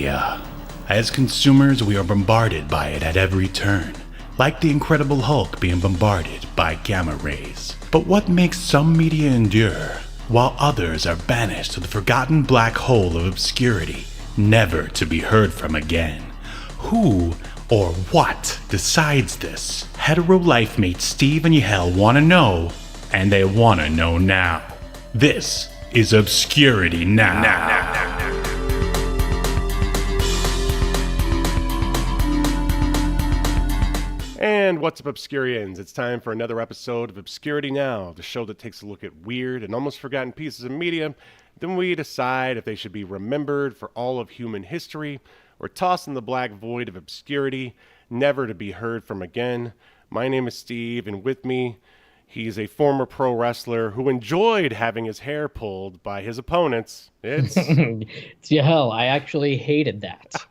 media. As consumers, we are bombarded by it at every turn, like the Incredible Hulk being bombarded by gamma rays. But what makes some media endure, while others are banished to the forgotten black hole of obscurity, never to be heard from again? Who or what decides this? Hetero life mates Steve and Yahel want to know, and they want to know now. This is Obscurity Now. And what's up, Obscurians? It's time for another episode of Obscurity Now, the show that takes a look at weird and almost forgotten pieces of media. Then we decide if they should be remembered for all of human history or tossed in the black void of obscurity, never to be heard from again. My name is Steve, and with me, he's a former pro wrestler who enjoyed having his hair pulled by his opponents. It's Yahel. I actually hated that.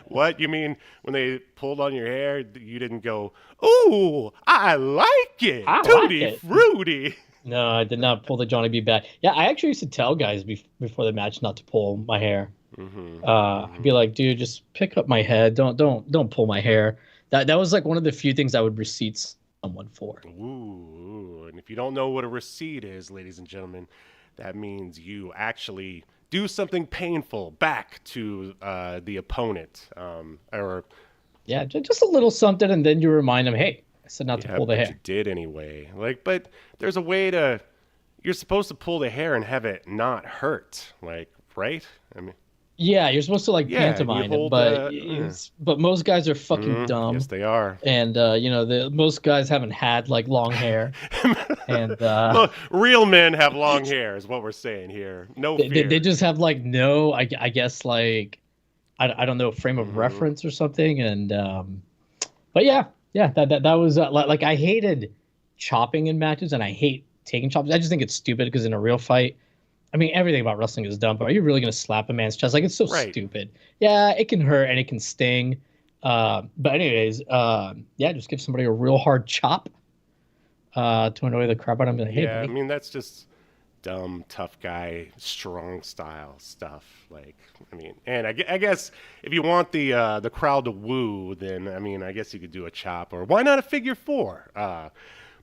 What? You mean when they pulled on your hair, you didn't go, "Ooh, I like it, tutti frutti"? No, I did not pull the Johnny B. back. Yeah, I actually used to tell guys before the match not to pull my hair. I'd be like, dude, just pick up my head. Don't pull my hair. That was like one of the few things I would receipt someone for. Ooh, and if you don't know what a receipt is, ladies and gentlemen, that means you actually do something painful back to the opponent, yeah, just a little something, and then you remind them, hey, I said not to pull the hair. You did anyway. But there's a way to. You're supposed to pull the hair and have it not hurt, right? I mean. Yeah, you're supposed to pantomime it, but most guys are fucking dumb. Yes, they are. And most guys haven't had long hair. And look, real men have long hair, is what we're saying here. No fear. They just have no, I guess I don't know, frame of reference or something. And but yeah, that was I hated chopping in matches, and I hate taking chops. I just think it's stupid because in a real fight. I mean, everything about wrestling is dumb, but are you really going to slap a man's chest? It's so stupid. Yeah, it can hurt and it can sting. But anyways, just give somebody a real hard chop to annoy the crap out of them. Hey, yeah, buddy. I mean, that's just dumb, tough guy, strong style stuff. And I guess if you want the crowd to woo, then, I guess you could do a chop, or why not a figure four?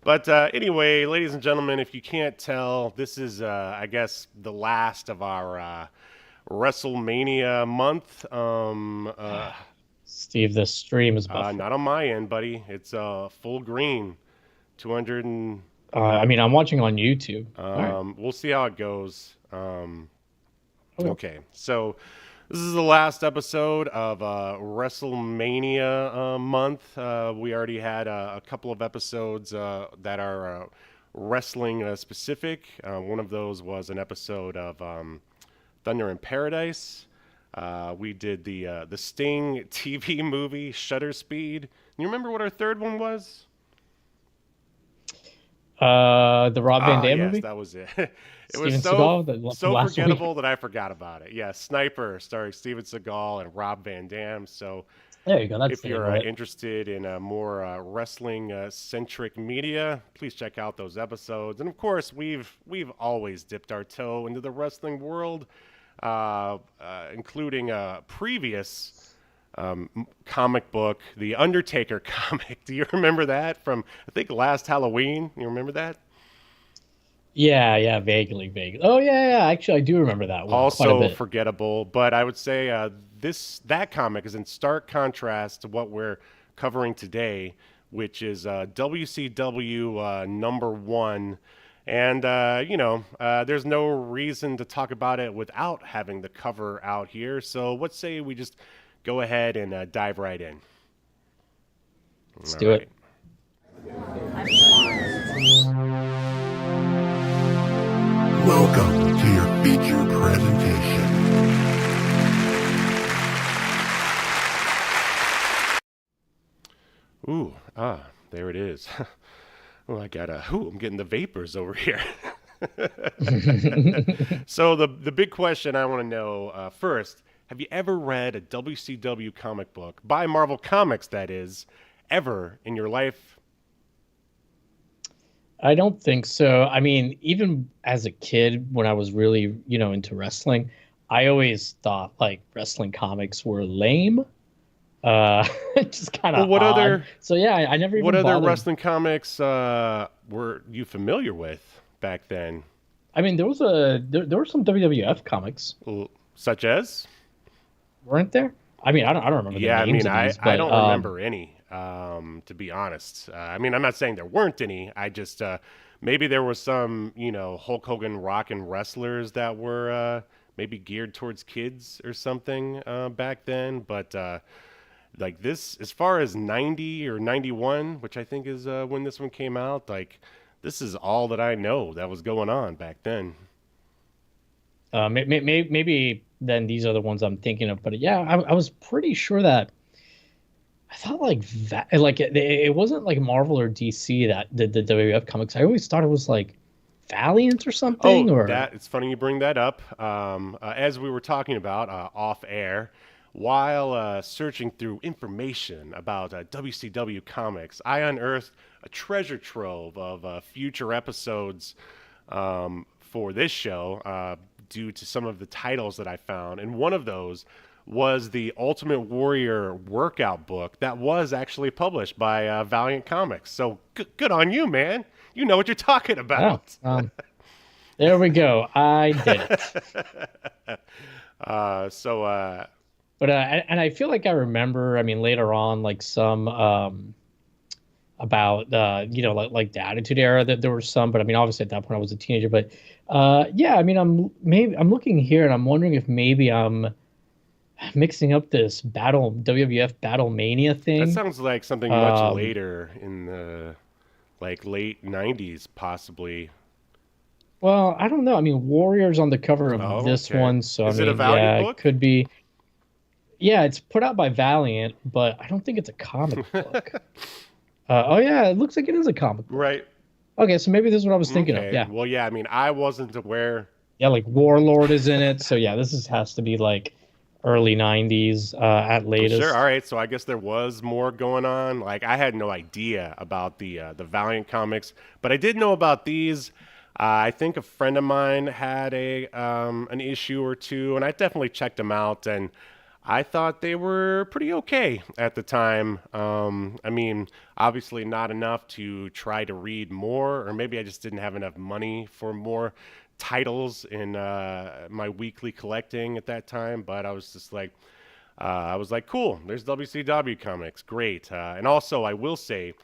But anyway, ladies and gentlemen, if you can't tell, this is, I guess, the last of our WrestleMania month. Steve, the stream is buffering. Not on my end, buddy. It's full green, 200 and... I'm watching on YouTube. Right. We'll see how it goes. Okay, so... This is the last episode of WrestleMania month. We already had a couple of episodes that are wrestling specific. One of those was an episode of Thunder in Paradise. We did the Sting TV movie, Shutter Speed. You remember what our third one was? The Rob Van Dam movie? Yes, that was it. It was so forgettable that I forgot about it. Yeah, Sniper, starring Steven Seagal and Rob Van Dam. So there you go. That's if you're interested in more wrestling-centric media, please check out those episodes. And of course, we've always dipped our toe into the wrestling world, including a previous comic book, the Undertaker comic. Do you remember that from, I think, last Halloween? You remember that? Yeah, vaguely. Oh, yeah. Actually, I do remember that one. Also forgettable, but I would say that comic is in stark contrast to what we're covering today, which is WCW number 1. And, there's no reason to talk about it without having the cover out here. So let's say we just go ahead and dive right in. Let's do it. Welcome to your feature presentation. Ooh, there it is. Oh, I'm getting the vapors over here. So the big question I want to know first, have you ever read a WCW comic book, by Marvel Comics that is, ever in your life? I don't think so. I mean, even as a kid, when I was really, into wrestling, I always thought like wrestling comics were lame. Just kind Well, of odd. So yeah, I never what even other bothered. wrestling comics were you familiar with back then? I mean, there were some WWF comics, Such as? weren't there? I mean, I don't remember the Yeah, I names mean, of these, I but don't remember any, to be honest. I mean, I'm not saying there weren't any. I just maybe there was some, Hulk Hogan rockin' wrestlers that were maybe geared towards kids or something back then. But like this, as far as 90 or 91, which I think is when this one came out, like this is all that I know that was going on back then. maybe then these are the ones I'm thinking of. But yeah, I was pretty sure that I thought like that, like it wasn't like Marvel or DC that did the WWF comics. I always thought it was like Valiant or something, Oh, or that it's funny you bring that up. As we were talking about off air, while searching through information about WCW comics, I unearthed a treasure trove of future episodes for this show due to some of the titles that I found. And one of those was the Ultimate Warrior workout book that was actually published by Valiant Comics. So good on you, man. You know what you're talking oh, about. there we go. I did it. So But and I feel like I remember. I mean, later on, like some about like the Attitude Era, that there were some. But I mean, obviously at that point I was a teenager. But yeah, I mean, I'm looking here and I'm wondering if maybe I'm mixing up this WWF Battle Mania that thing. sounds like something much Um, later in the like late 90s, possibly. well, I don't know. I mean, Warriors on the cover of Oh, this okay. one, so I Is it a mean, Valiant yeah, it book? could be. Yeah, it's put out by Valiant, but I don't think it's a comic book. Oh yeah, it looks like it is a comic book. Right. Okay, so maybe this is what I was thinking of. Okay. Yeah, Well, yeah, I mean, I wasn't aware. yeah, like Warlord is in it. So yeah, has to be like early '90s at Sure. All latest. right. So I guess there was more going on. Like I had no idea about the Valiant comics, but I did know about these. I think a friend of mine had a an issue or two, and I definitely checked them out, and I thought they were pretty okay at the time. I mean, obviously not enough to try to read more, or maybe I just didn't have enough money for more titles in my weekly collecting at that time. But I was like, cool, there's WCW comics, great. And also, I will say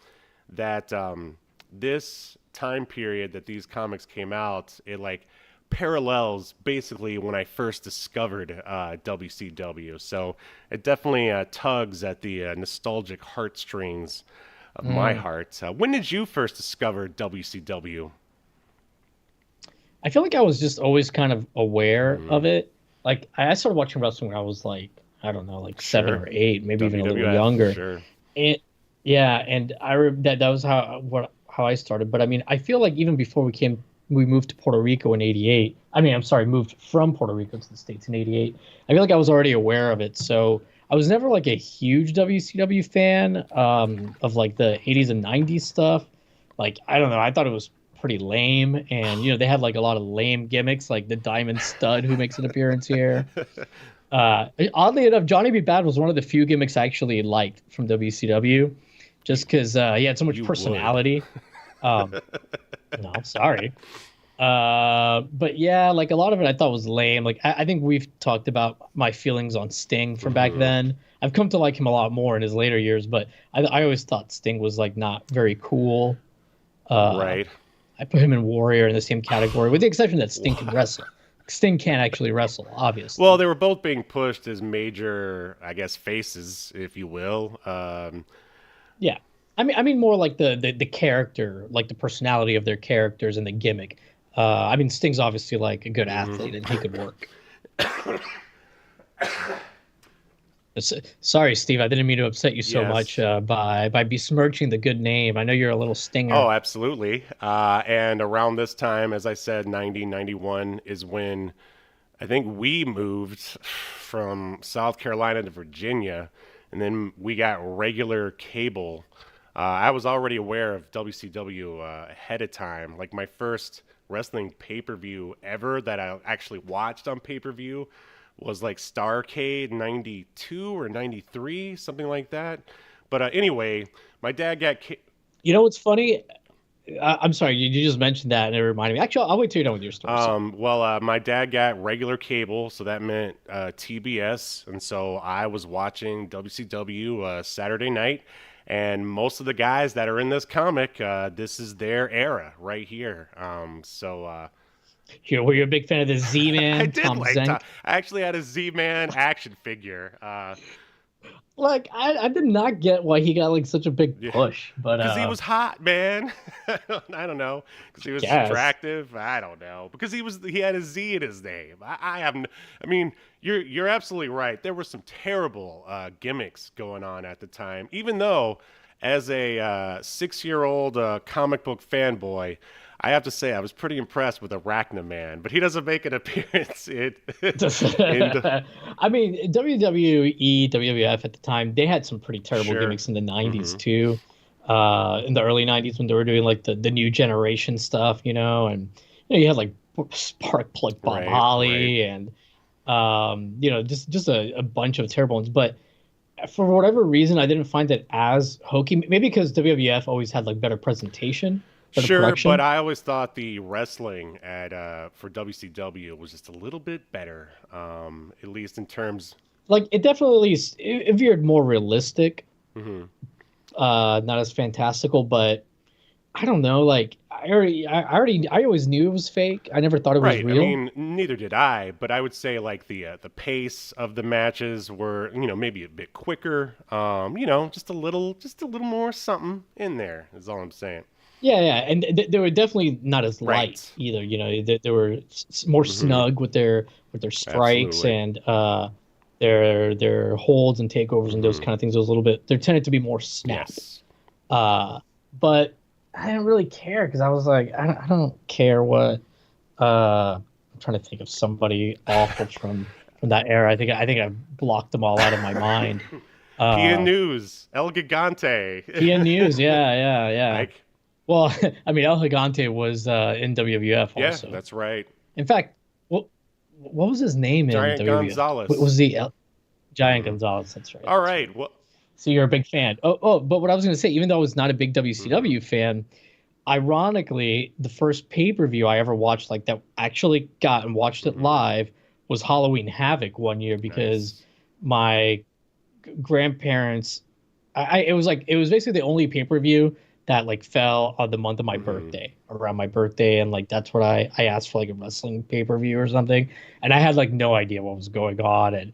that this time period that these comics came out, it like parallels basically when I first discovered WCW. So it definitely tugs at the nostalgic heartstrings of my Mm. heart. When did you first discover WCW? I feel like I was just always kind of aware Mm, of it. Like I started watching wrestling when I was like, I don't know, like seven sure. or eight, maybe even a little WWF, younger. sure. And yeah, and that was how I started. But I mean, I feel like even before we moved to Puerto Rico in '88. I mean, I'm sorry, moved from Puerto Rico to the States in '88. I feel like I was already aware of it. So I was never like a huge WCW fan of like the '80s and '90s stuff. Like I don't know, I thought it was pretty lame, and they had like a lot of lame gimmicks, like the Diamond Stud who makes an appearance here. Oddly enough, Johnny B. Bad was one of the few gimmicks I actually liked from WCW, just because he had so much You would. personality. Um, no, sorry. But yeah, like a lot of it I thought was lame. Like I think we've talked about my feelings on Sting from back Mhm. then. I've come to like him a lot more in his later years, but I always thought Sting was like not very cool. Uh, Right. I put him in Warrior in the same category, with the exception that Sting can wrestle. Sting can't actually wrestle, Well, obviously. they were both being pushed as major, I guess, faces, if you will. Yeah. I mean more like the character, like the personality of their characters and the gimmick. I mean Sting's obviously like a good athlete and he could work. Sorry, Steve, I didn't mean to upset you so much Yes. by besmirching the good name. I know you're a little stinger. Oh, absolutely. And around this time, as I said, 90, 91 is when I think we moved from South Carolina to Virginia, and then we got regular cable. I was already aware of WCW ahead of time. Like my first wrestling pay-per-view ever that I actually watched on pay-per-view was like Starrcade 92 or 93, something like that. But anyway, my dad got... You know what's funny? I'm sorry, you just mentioned that and it reminded me. Actually, I'll wait till you're done with your story. My dad got regular cable, so that meant TBS, and so I was watching WCW Saturday night, and most of the guys that are in this comic, this is their era right here. Were you a big fan of the Z-Man, I did Tom like Zenk? I actually had a Z-Man action figure. Like, I did not get why he got like such a big push, but because he was hot, man. I don't know. Because he was attractive. I don't know. Because he had a Z in his name. I mean, you're absolutely right. There were some terrible gimmicks going on at the time. Even though, as a 6-year-old comic book fanboy, I have to say I was pretty impressed with Arachna Man, but he doesn't make an appearance I mean, WWE, WWF at the time, they had some pretty terrible gimmicks in the 90s too. In the early 90s when they were doing like the new generation stuff, and you had like Spark Plug Bob Holly and just a bunch of terrible ones. But for whatever reason, I didn't find it as hokey. Maybe because WWF always had like better presentation. Sure, but I always thought the wrestling for WCW was just a little bit better, at least in terms. Like it definitely it veered more realistic, not as fantastical. But I don't know. Like I always knew it was fake. I never thought it was real. I mean, neither did I. But I would say like the pace of the matches were maybe a bit quicker. Just a little more something in there is all I'm saying. Yeah, and they were definitely not as light either. They were more snug with their strikes and their holds and takeovers and those kind of things. It was a little bit. They tended to be more snappy. Yes. But I didn't really care because I was like, I don't care what. I'm trying to think of somebody awful from that era. I think I blocked them all out of my mind. Pia News, El Gigante. Pia News, yeah. Like, well, I mean, El Gigante was in WWF also. Yeah, that's right. In fact, what was his name in WWF? Gonzalez. What was the Giant Gonzalez? That's right. All right. Well, so you're a big fan. Oh, but what I was going to say, even though I was not a big WCW fan, ironically, the first pay-per-view I ever watched like that actually got and watched it live was Halloween Havoc one year because my grandparents, it was basically the only pay-per-view that like fell on the month of my birthday, around my birthday, and like that's what I asked for, like a wrestling pay-per-view or something, and I had like no idea what was going on, and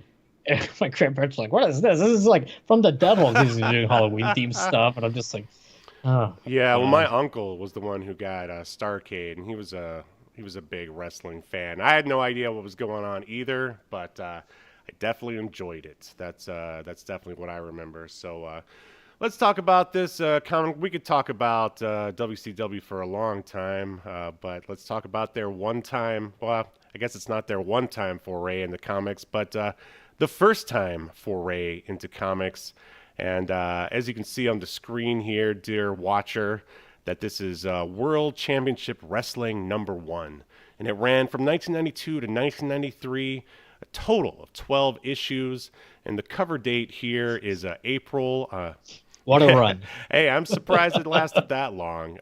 my grandparents were like, "What is this? This is like from the devil." These are doing Halloween themed stuff, and I'm just like, "Oh." Yeah, well, my uncle was the one who got Starrcade, and he was a big wrestling fan. I had no idea what was going on either, but I definitely enjoyed it. That's definitely what I remember. So. Let's talk about this comic. We could talk about WCW for a long time, but let's talk about their one-time, well, I guess it's not their one-time foray into comics, but the first time foray into comics. And as you can see on the screen here, dear watcher, that this is World Championship Wrestling #1. And it ran from 1992 to 1993, a total of 12 issues. And the cover date here is April... What a run. Hey, I'm surprised it lasted that long.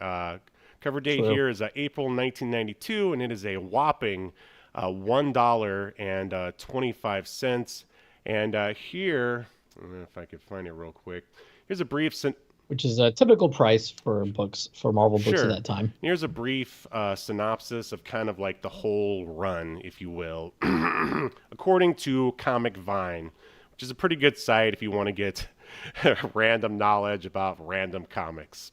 Cover date here is April 1992, and it is a whopping $1.25. And here, I don't know if I could find it real quick. Here's a brief... Which is a typical price for books, for Marvel books at that time. Here's a brief synopsis of kind of like the whole run, if you will. According to Comic Vine, which is a pretty good site if you want to get... random knowledge about random comics.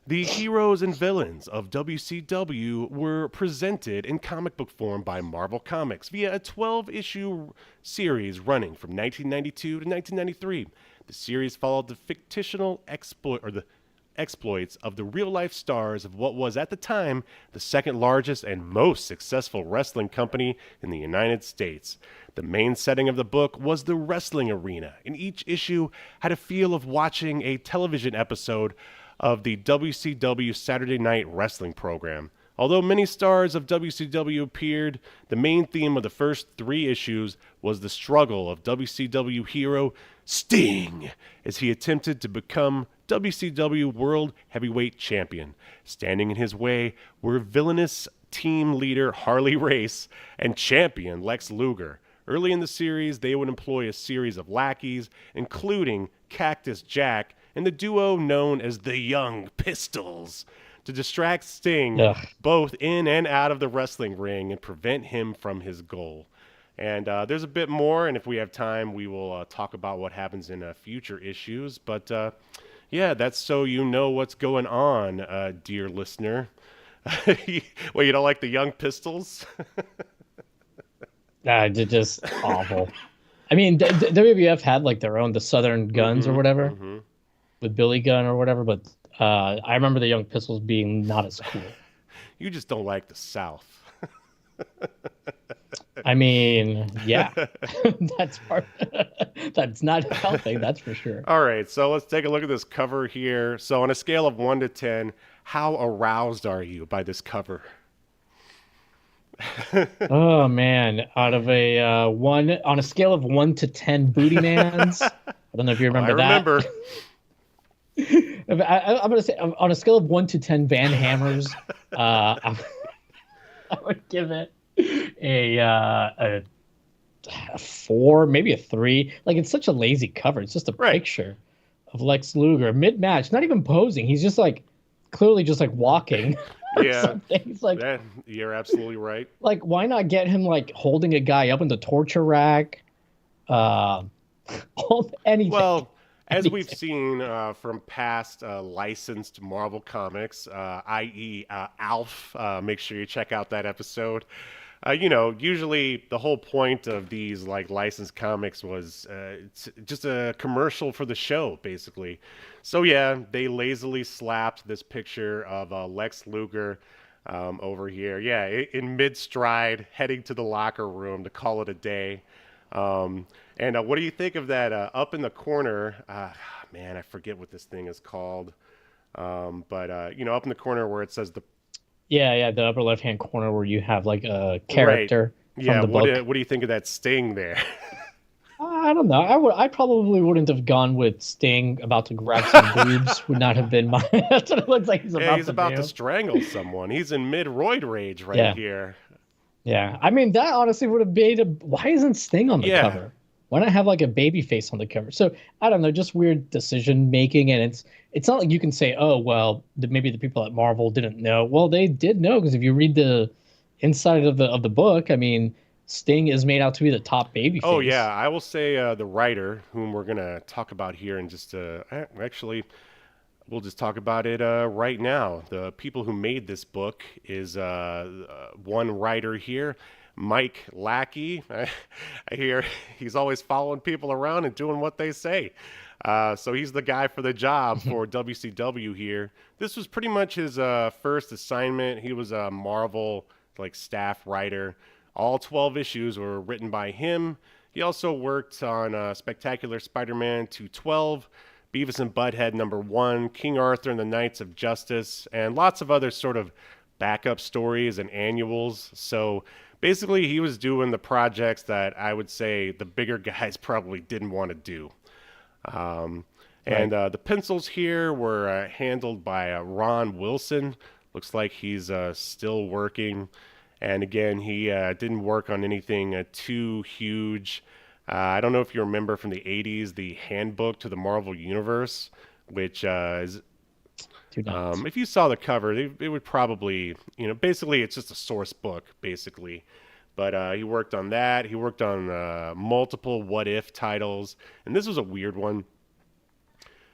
The heroes and villains of WCW were presented in comic book form by Marvel Comics via a 12-issue series running from 1992 to 1993. The series followed the fictional exploits of the real-life stars of what was at the time the second largest and most successful wrestling company in the United States. The main setting of the book was the wrestling arena, and each issue had a feel of watching a television episode of the WCW Saturday Night Wrestling program. Although many stars of WCW appeared, the main theme of the first 3 issues was the struggle of WCW hero Sting as he attempted to become WCW World Heavyweight Champion. Standing in his way were villainous team leader Harley Race and champion Lex Luger. Early in the series, they would employ a series of lackeys, including Cactus Jack and the duo known as the Young Pistols, to distract Sting both in and out of the wrestling ring and prevent him from his goal. And there's a bit more, and if we have time, we will talk about what happens in future issues. But yeah, that's so you know what's going on, dear listener. Well, you don't like the Young Pistols? They're just awful. I mean, WWF had like their own, the Southern Guns or whatever, with Billy Gunn or whatever, but I remember the Young Pistols being not as cool. You just don't like the South. I mean, yeah, that's part. That's not helping, that's for sure. All right, so let's take a look at this cover here. So on a scale of 1 to 10, how aroused are you by this cover? Oh man, out of a 1 on a scale of 1 to 10 booty mans. I don't know if you remember that. I remember. I'm gonna say on a scale of 1 to 10 Van Hammers, I would give it a 4, maybe a 3. Like, it's such a lazy cover. It's just a picture of Lex Luger mid-match, not even posing. He's just like clearly just like walking. Yeah, it's like you're absolutely right. Like, why not get him like holding a guy up in the torture rack? Anything. Well, as we've seen from past licensed Marvel comics, i.e. Alf, make sure you check out that episode. Usually the whole point of these like licensed comics was it's just a commercial for the show, basically. So yeah, they lazily slapped this picture of Lex Luger over here. Yeah, in mid-stride, heading to the locker room to call it a day. And what do you think of that up in the corner? Man, I forget what this thing is called. But up in the corner where it says the... Yeah, the upper left-hand corner where you have like a character from the book. What do you think of that Sting there? I don't know. I probably wouldn't have gone with Sting about to grab some boobs. Would not have been my... That's what it looks like he's about to strangle someone. He's in mid-roid rage here. Yeah, I mean, that honestly would have made a... Why isn't Sting on the cover? Why not have like a baby face on the cover? So, I don't know, just weird decision making, and it's not like you can say, oh, well, maybe the people at Marvel didn't know. Well, they did know, because if you read the inside of the book, I mean, Sting is made out to be the top baby face. Oh, yeah, I will say the writer, whom we're going to talk about here in just actually... We'll just talk about it right now. The people who made this book is one writer here, Mike Lackey. I hear he's always following people around and doing what they say. So he's the guy for the job for WCW here. This was pretty much his first assignment. He was a Marvel staff writer. All 12 issues were written by him. He also worked on Spectacular Spider-Man 212, Beavis and Butthead #1, King Arthur and the Knights of Justice, and lots of other sort of backup stories and annuals. So basically he was doing the projects that I would say the bigger guys probably didn't want to do. And the pencils here were handled by Ron Wilson. Looks like he's still working. And again, he didn't work on anything too huge. I don't know if you remember from the 80s, the Handbook to the Marvel Universe, which is, if you saw the cover, it would probably, basically it's just a source book, basically. But he worked on that. He worked on multiple What If titles. And this was a weird one.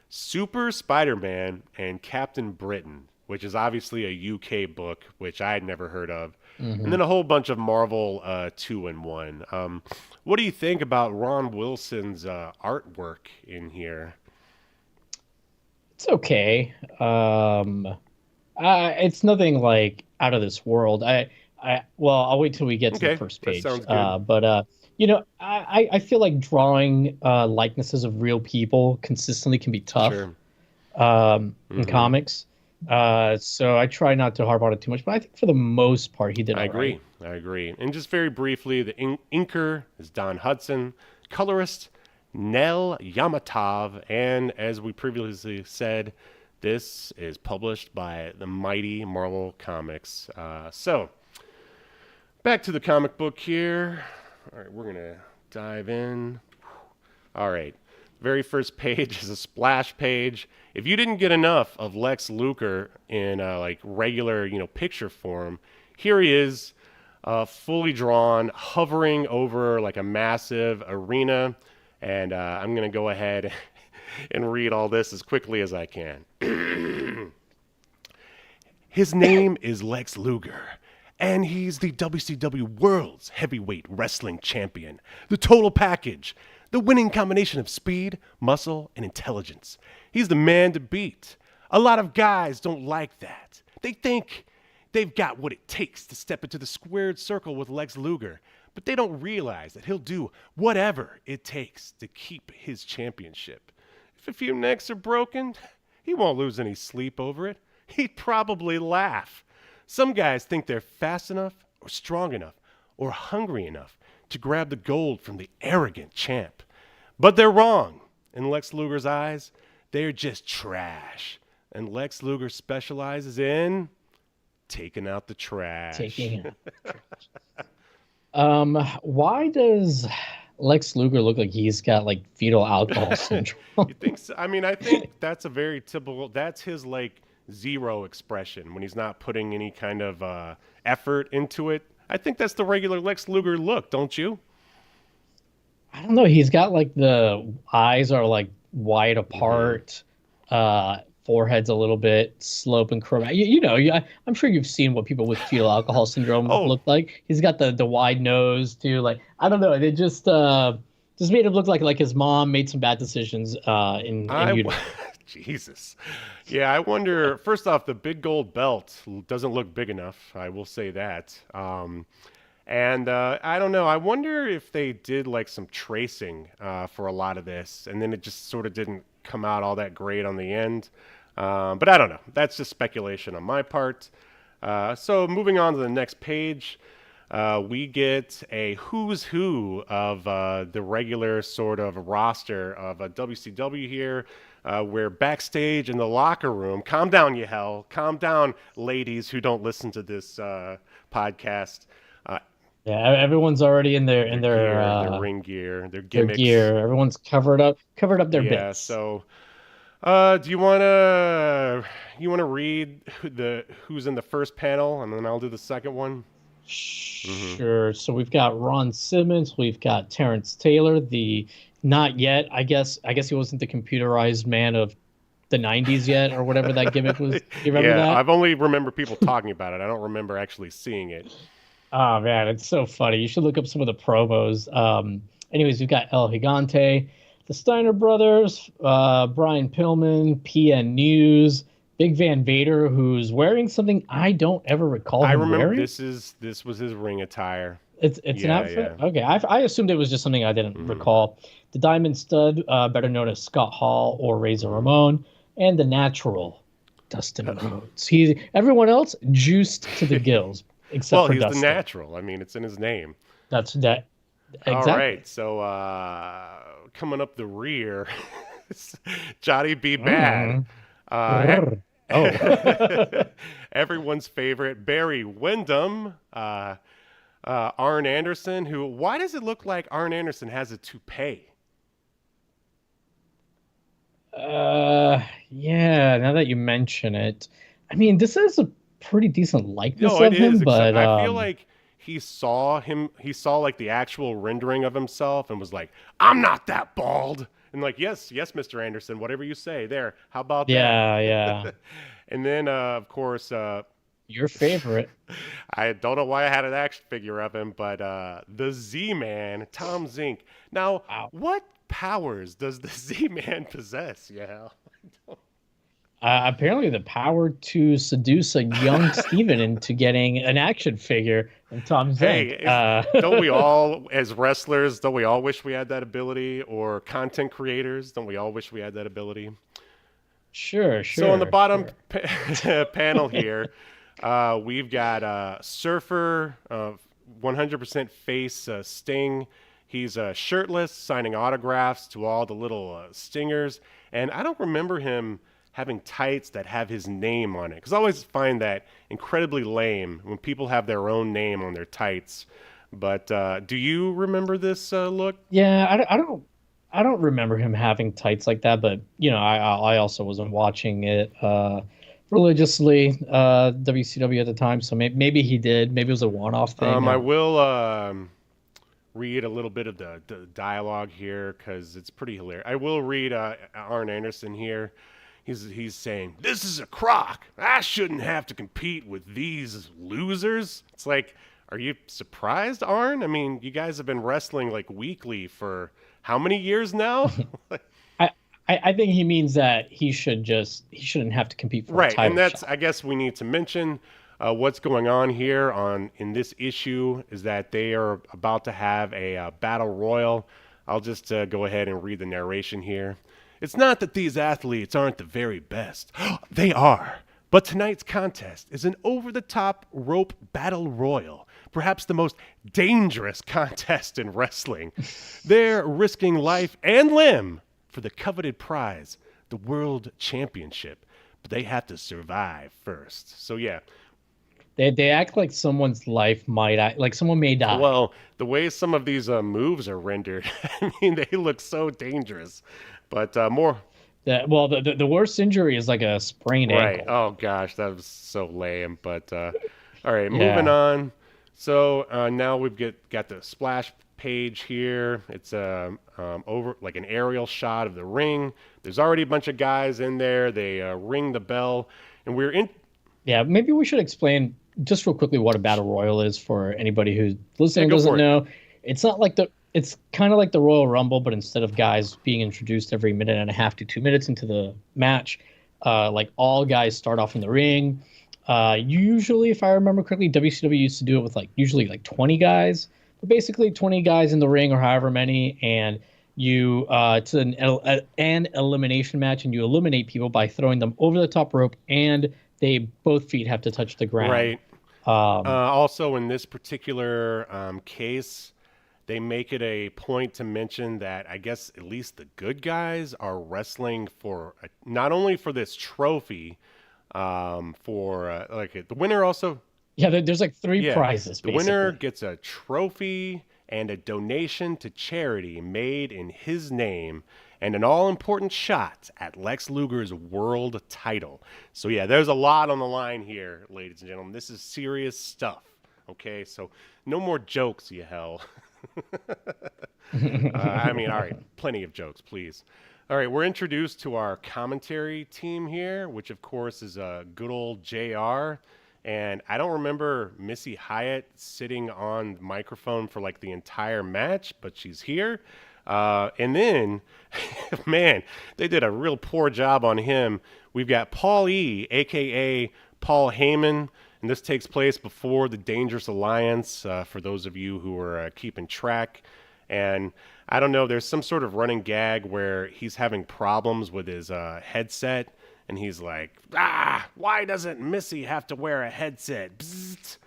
Super Spider-Man and Captain Britain, which is obviously a UK book, which I had never heard of. And then a whole bunch of Marvel 2-in-1. What do you think about Ron Wilson's artwork in here? It's okay. It's nothing like out of this world. I'll wait till we get to the first page. That sounds good. But I feel like drawing likenesses of real people consistently can be tough in comics. So I try not to harp on it too much, but I think for the most part he did I all agree. right. I agree. And just very briefly, the inker is Don Hudson, colorist Nel Yamatov, and as we previously said, this is published by the mighty Marvel Comics. So, back to the comic book here. All right, we're going to dive in. All right. Very first page is a splash page. If you didn't get enough of Lex Luthor in like regular, picture form, here he is, fully drawn, hovering over like a massive arena. And I'm going to go ahead and read all this as quickly as I can. His name is Lex Luthor, and he's the WCW World's Heavyweight Wrestling Champion. The total package. The winning combination of speed, muscle, and intelligence. He's the man to beat. A lot of guys don't like that. They think they've got what it takes to step into the squared circle with Lex Luthor, but they don't realize that he'll do whatever it takes to keep his championship. If a few necks are broken, he won't lose any sleep over it. He'd probably laugh. Some guys think they're fast enough, or strong enough, or hungry enough to grab the gold from the arrogant champ. But they're wrong. In Lex Luthor's eyes, they're just trash. And Lex Luthor specializes in taking out the trash. Taking out trash. Why does Lex Luthor look like he's got like fetal alcohol syndrome? You think so? I mean, I think that's a very typical, that's his like zero expression when he's not putting any kind of effort into it. I think that's the regular Lex Luthor look, don't you? I don't know. He's got like the eyes are like wide apart, forehead's a little bit slope and curve. I'm sure you've seen what people with fetal alcohol syndrome look like. He's got the wide nose too. Like I don't know. They just made him look like his mom made some bad decisions in utero. Jesus. Yeah, I wonder, first off, the big gold belt doesn't look big enough. I will say that. And I don't know. I wonder if they did like some tracing for a lot of this, and then it just sort of didn't come out all that great on the end. But I don't know. That's just speculation on my part. So moving on to the next page, we get a who's who of the regular sort of roster of WCW here. We're backstage in the locker room. Calm down, Yahel. Calm down, ladies who don't listen to this podcast. Yeah, everyone's already in their their ring gear, their gimmicks. Their gear. Everyone's covered up their bits. Yeah. So, do you wanna read who's in the first panel, and then I'll do the second one? Sure. So we've got Ron Simmons, we've got Terrence Taylor, the not yet. I guess he wasn't the computerized man of the 90s yet, or whatever that gimmick was. You remember that? I've only remember people talking about it. I don't remember actually seeing it. Oh man, it's so funny. You should look up some of the promos. Anyways, we've got El Gigante, the Stiner Brothers, Brian Pillman, PN News, Big Van Vader, who's wearing something I don't ever recall him wearing. This was his ring attire. It's an outfit? Yeah. Okay, I assumed it was just something I didn't recall. The Diamond Stud, better known as Scott Hall or Razor Ramon, and the Natural, Dustin Rhodes. Everyone else juiced to the gills. Except for he's Dustin. the Natural. I mean, it's in his name. That's that. Exactly. All right. So coming up the rear, Johnny B. Bad. Everyone's favorite, Barry Windham. Arn Anderson, who, why does it look like Arn Anderson has a toupee? Yeah, now that you mention it. I mean, this is a pretty decent likeness of him, but I feel like he saw like the actual rendering of himself and was like, I'm not that bald. And like, yes, Mr. Anderson, whatever you say there. How about that? Yeah. And then, of course, your favorite. I don't know why I had an action figure of him, but the Z-Man, Tom Zink. Now, what powers does the Z-Man possess? Yeah. Apparently the power to seduce a young Steven into getting an action figure and Tom Zink. Hey, don't we all, as wrestlers, don't we all wish we had that ability? Or content creators, don't we all wish we had that ability? Sure. So on the bottom panel here, we've got Surfer, 100% face Sting. He's shirtless, signing autographs to all the little stingers. And I don't remember him having tights that have his name on it, because I always find that incredibly lame when people have their own name on their tights. But do you remember this look? Yeah, I don't remember him having tights like that, but I also wasn't watching it religiously, WCW at the time, so maybe he did. Maybe it was a one-off thing. I will read a little bit of the dialogue here because it's pretty hilarious. I will read Arn Anderson here. He's saying, "This is a crock. I shouldn't have to compete with these losers." It's like, are you surprised, Arn? I mean, you guys have been wrestling like weekly for how many years now? I think he means that he shouldn't have to compete for a title and that's shot. I guess we need to mention what's going on here in this issue is that they are about to have a battle royal. I'll just go ahead and read the narration here. It's not that these athletes aren't the very best. They are. But tonight's contest is an over-the-top rope battle royal, perhaps the most dangerous contest in wrestling. They're risking life and limb for the coveted prize, the World Championship. But they have to survive first. So, yeah. They act like someone's life like someone may die. Well, the way some of these moves are rendered, I mean, they look so dangerous. But more... The worst injury is like a sprained ankle. Right. Oh, gosh, that was so lame. But, all right, moving on. So now we've got the splash page here. It's over like an aerial shot of the ring. There's already a bunch of guys in there. They ring the bell. And we're in... Yeah, maybe we should explain just real quickly what a battle royal is for anybody who's listening doesn't know. It's not like it's kind of like the Royal Rumble, but instead of guys being introduced every minute and a half to 2 minutes into the match, like all guys start off in the ring. Usually, if I remember correctly, WCW used to do it with usually 20 guys, but basically 20 guys in the ring or however many, and you it's an elimination match, and you eliminate people by throwing them over the top rope, and both feet have to touch the ground. Right. Also, in this particular case, they make it a point to mention that I guess at least the good guys are wrestling for not only for this trophy, for the winner also. Yeah, there's three prizes. The winner gets a trophy and a donation to charity made in his name, and an all-important shot at Lex Luger's world title. So yeah, there's a lot on the line here, ladies and gentlemen. This is serious stuff. Okay, so no more jokes, Yahel. I mean, all right, plenty of jokes, please. All right, we're introduced to our commentary team here, which of course is good old JR. And I don't remember Missy Hyatt sitting on the microphone for the entire match, but she's here. And then, man, they did a real poor job on him. We've got Paul E., a.k.a. Paul Heyman. And this takes place before the Dangerous Alliance, for those of you who are keeping track. And I don't know, there's some sort of running gag where he's having problems with his headset. And he's like, why doesn't Missy have to wear a headset? Bzzzt.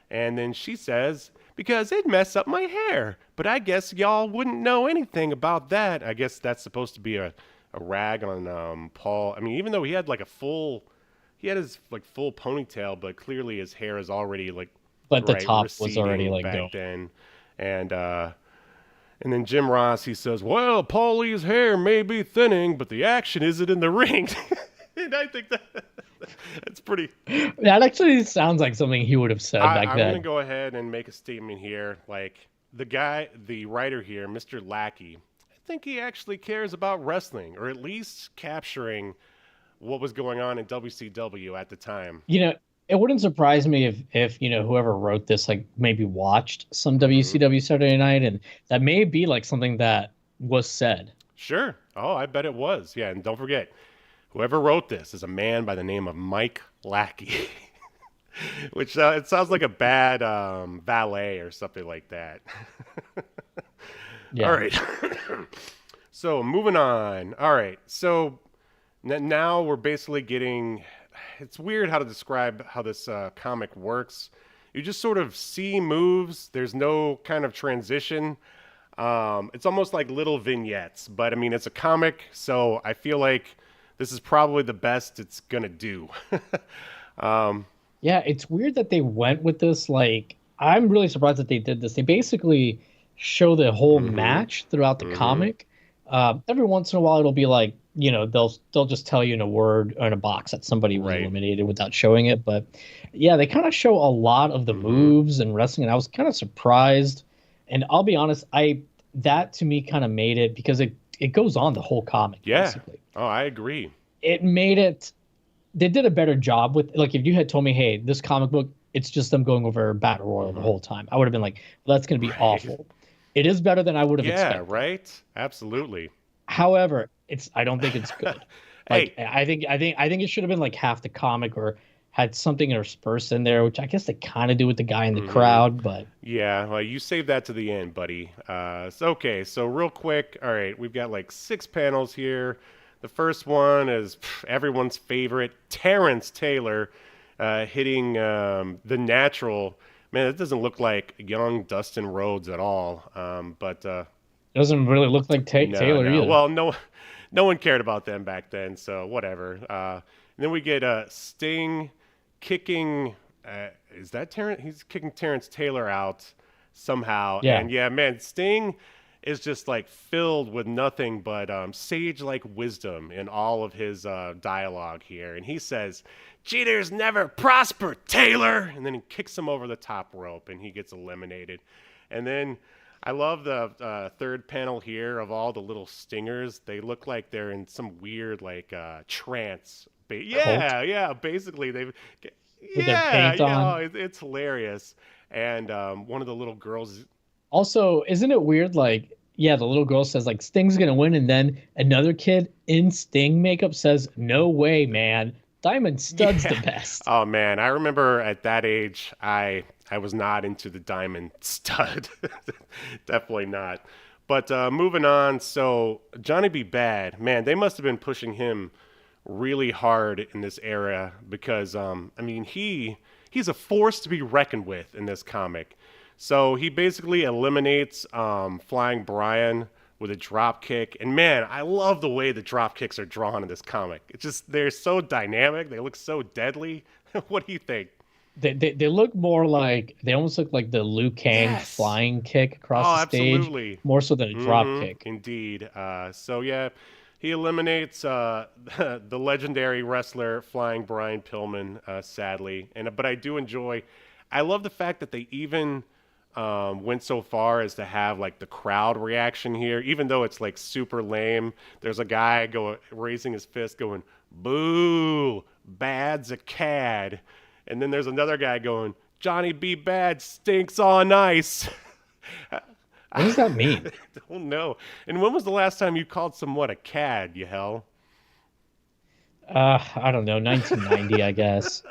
And then she says, because it'd mess up my hair. But I guess y'all wouldn't know anything about that. I guess that's supposed to be a rag on Paul. I mean, even though he had he had his full ponytail, but clearly his hair is already but the top was already back going. then. And then Jim Ross, he says, well, Paulie's hair may be thinning, but the action isn't in the ring. And I think that's pretty... That actually sounds like something he would have said back then. I'm going to go ahead and make a statement here. The writer here, Mr. Lackey, I think he actually cares about wrestling, or at least capturing what was going on in WCW at the time. It wouldn't surprise me if whoever wrote this maybe watched some WCW Saturday Night, and that may be something that was said. Sure. Oh, I bet it was. Yeah, and don't forget, whoever wrote this is a man by the name of Mike Lackey, which it sounds like a bad valet or something like that. Yeah. All right. So moving on. All right. So Now we're basically getting. It's weird how to describe how this comic works. You just sort of see moves. There's no kind of transition. It's almost like little vignettes, but I mean, it's a comic, so I feel like this is probably the best it's gonna do. Yeah, it's weird that they went with this. Like, I'm really surprised that they did this. They basically show the whole match throughout the comic. Every once in a while, it'll be like, they'll just tell you in a word or in a box that somebody was eliminated without showing it. But yeah, they kind of show a lot of the moves and wrestling, and I was kind of surprised. And I'll be honest, that to me kind of made it, because it goes on the whole comic. Yeah. Basically. Oh, I agree. It made it. They did a better job with, like, if you had told me, hey, this comic book, it's just them going over Battle Royal the whole time, I would have been like, well, that's going to be awful. It is better than I would have expected. Yeah, right? Absolutely. However, I don't think it's good. Like, hey. I think it should have been like half the comic, or had something interspersed in there, which I guess they kind of do with the guy in the crowd, but yeah, well, you save that to the end, buddy. So real quick, all right, we've got like 6 panels here. The first one is everyone's favorite, Terrence Taylor, hitting the Natural. Man, it doesn't look like young Dustin Rhodes at all. But doesn't really look like Taylor either. Well, no one cared about them back then, so whatever. And then we get Sting kicking. Is that Terrence? He's kicking Terrence Taylor out somehow. Yeah. And yeah, man, Sting is just like filled with nothing but sage-like wisdom in all of his dialogue here. And he says, "Cheaters never prosper, Taylor." And then he kicks him over the top rope, and he gets eliminated. And then I love the third panel here of all the little stingers. They look like they're in some weird like trance. Yeah, basically they've. With their paint on. It's hilarious. And one of the little girls. Also, isn't it weird? Like, yeah, the little girl says like Sting's gonna win, and then another kid in Sting makeup says, "No way, man. Diamond Stud's the best." Oh man, I remember at that age, I was not into the Diamond Stud. Definitely not. But moving on, so Johnny B. Bad, man, they must have been pushing him really hard in this era, because I mean he's a force to be reckoned with in this comic. So he basically eliminates Flying Brian with a drop kick. And man, I love the way the drop kicks are drawn in this comic. It's just, they're so dynamic. They look so deadly. What do you think? They look more like, they almost look like the Liu Kang flying kick across the stage. Absolutely. More so than a drop kick. Indeed. So yeah, he eliminates the legendary wrestler Flying Brian Pillman, sadly. But I do enjoy, I love the fact that they even went so far as to have like the crowd reaction here, even though it's like super lame. There's a guy raising his fist going, "Boo, Bad's a cad." And then there's another guy going, "Johnny B. Bad stinks on ice." What does that mean? I don't know. And when was the last time you called someone a cad, Yahel? I don't know, 1990, I guess.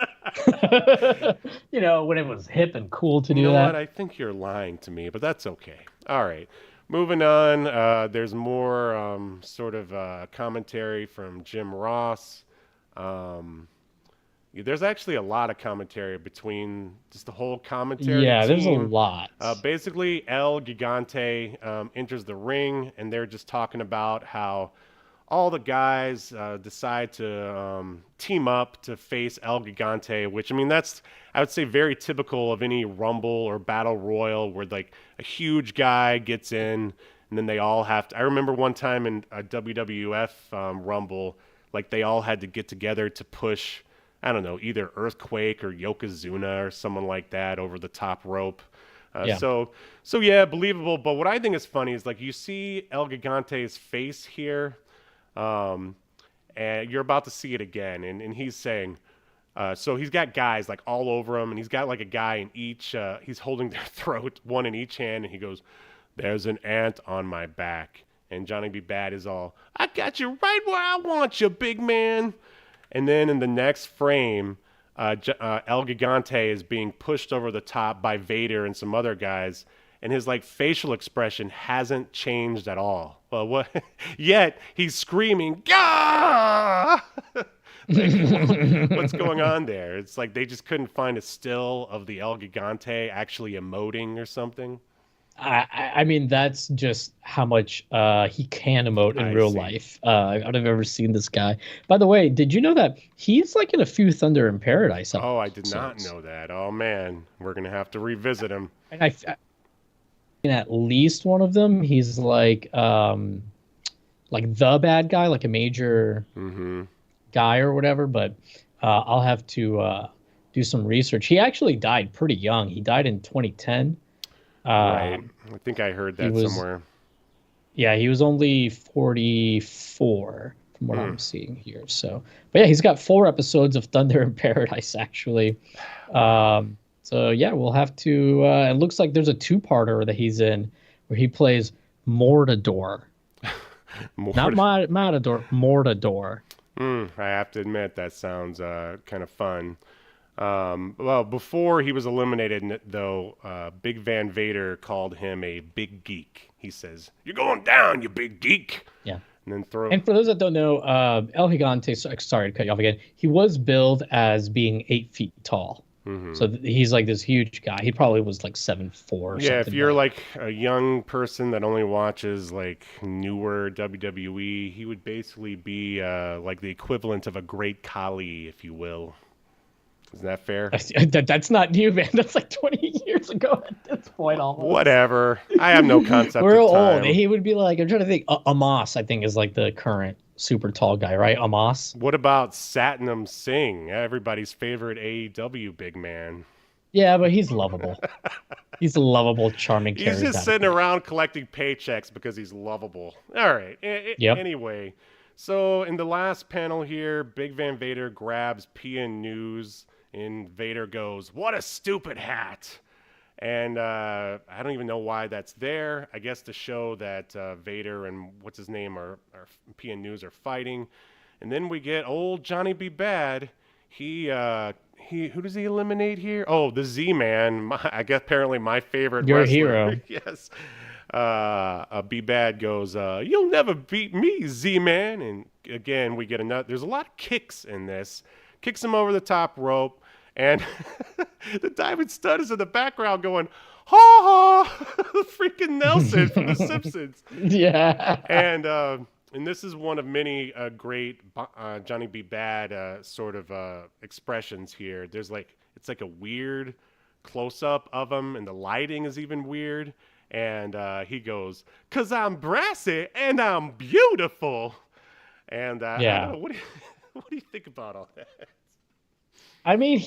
When it was hip and cool to do that. You know what? I think you're lying to me, but that's okay. All right. Moving on, there's more sort of commentary from Jim Ross. There's actually a lot of commentary between just the whole commentary Yeah, team. there's a lot. Basically, El Gigante enters the ring, and they're just talking about how all the guys decide to team up to face El Gigante, which, I mean, that's, I would say, very typical of any Rumble or Battle Royal, where like a huge guy gets in and then they all have to. I remember one time in a WWF Rumble, like they all had to get together to push, I don't know, either Earthquake or Yokozuna or someone like that over the top rope. So yeah, believable. But what I think is funny is like you see El Gigante's face here. And you're about to see it again, and he's saying, so he's got guys like all over him, and he's got like a guy in each, he's holding their throat, one in each hand, and he goes, "There's an ant on my back." And Johnny B. Bad is all, "I got you right where I want you, big man." And then in the next frame, El Gigante is being pushed over the top by Vader and some other guys, and his like facial expression hasn't changed at all. Well, what? Yet he's screaming, "Gah!" Like, what's going on there? It's like they just couldn't find a still of the El Gigante actually emoting or something. I mean, that's just how much he can emote in real life. I've ever seen this guy. By the way, did you know that he's like in a few Thunder in Paradise episodes? Oh, I did not know that. Oh man, we're gonna have to revisit him. And in at least one of them, he's like the bad guy, like a major guy or whatever. But I'll have to do some research. He actually died pretty young. He died in 2010. Right. I think I heard that somewhere. Yeah, he was only 44 from what I'm seeing here. So, but yeah, he's got 4 episodes of Thunder in Paradise, actually. So yeah, we'll have to, it looks like there's a 2-parter that he's in where he plays Mortador. Not Matador, Mortador. I have to admit, that sounds kind of fun. Well, before he was eliminated, though, Big Van Vader called him a big geek. He says, "You're going down, you big geek." Yeah. And then And for those that don't know, El Gigante, sorry to cut you off again, he was billed as being 8 feet tall. So he's like this huge guy. He probably was like 7'4" or something. Yeah, if you're like a young person that only watches like newer WWE, he would basically be like the equivalent of a great Khali, if you will. Isn't that fair? That's not new, man. That's like 20 years ago at this point almost. Whatever. I have no concept We're of time. old. He would be like, I'm trying to think. Amos, I think, is like the current super tall guy, right? Amos. What about Satnam Singh, everybody's favorite AEW big man? Yeah, but he's lovable. He's a lovable, charming character. He's just sitting around collecting paychecks because he's lovable. All right. Anyway, so in the last panel here, Big Van Vader grabs PN News, and Vader goes, "What a stupid hat." And I don't even know why that's there. I guess to show that Vader and what's his name are PN News are fighting. And then we get old Johnny B. Bad. He who does he eliminate here? Oh, the Z-Man. I guess apparently my favorite Your wrestler. hero. Yes. B. Bad goes, "You'll never beat me, Z-Man." And again, we get another. There's a lot of kicks in this. Kicks him over the top rope. And the Diamond Stud is in the background going, "Ha ha!" Freaking Nelson from The Simpsons. Yeah. And this is one of many great Johnny B. Bad sort of expressions here. There's like, it's like a weird close-up of him, and the lighting is even weird. And he goes, "'Cause I'm brassy and I'm beautiful." And I don't know, what do you think about all that? I mean,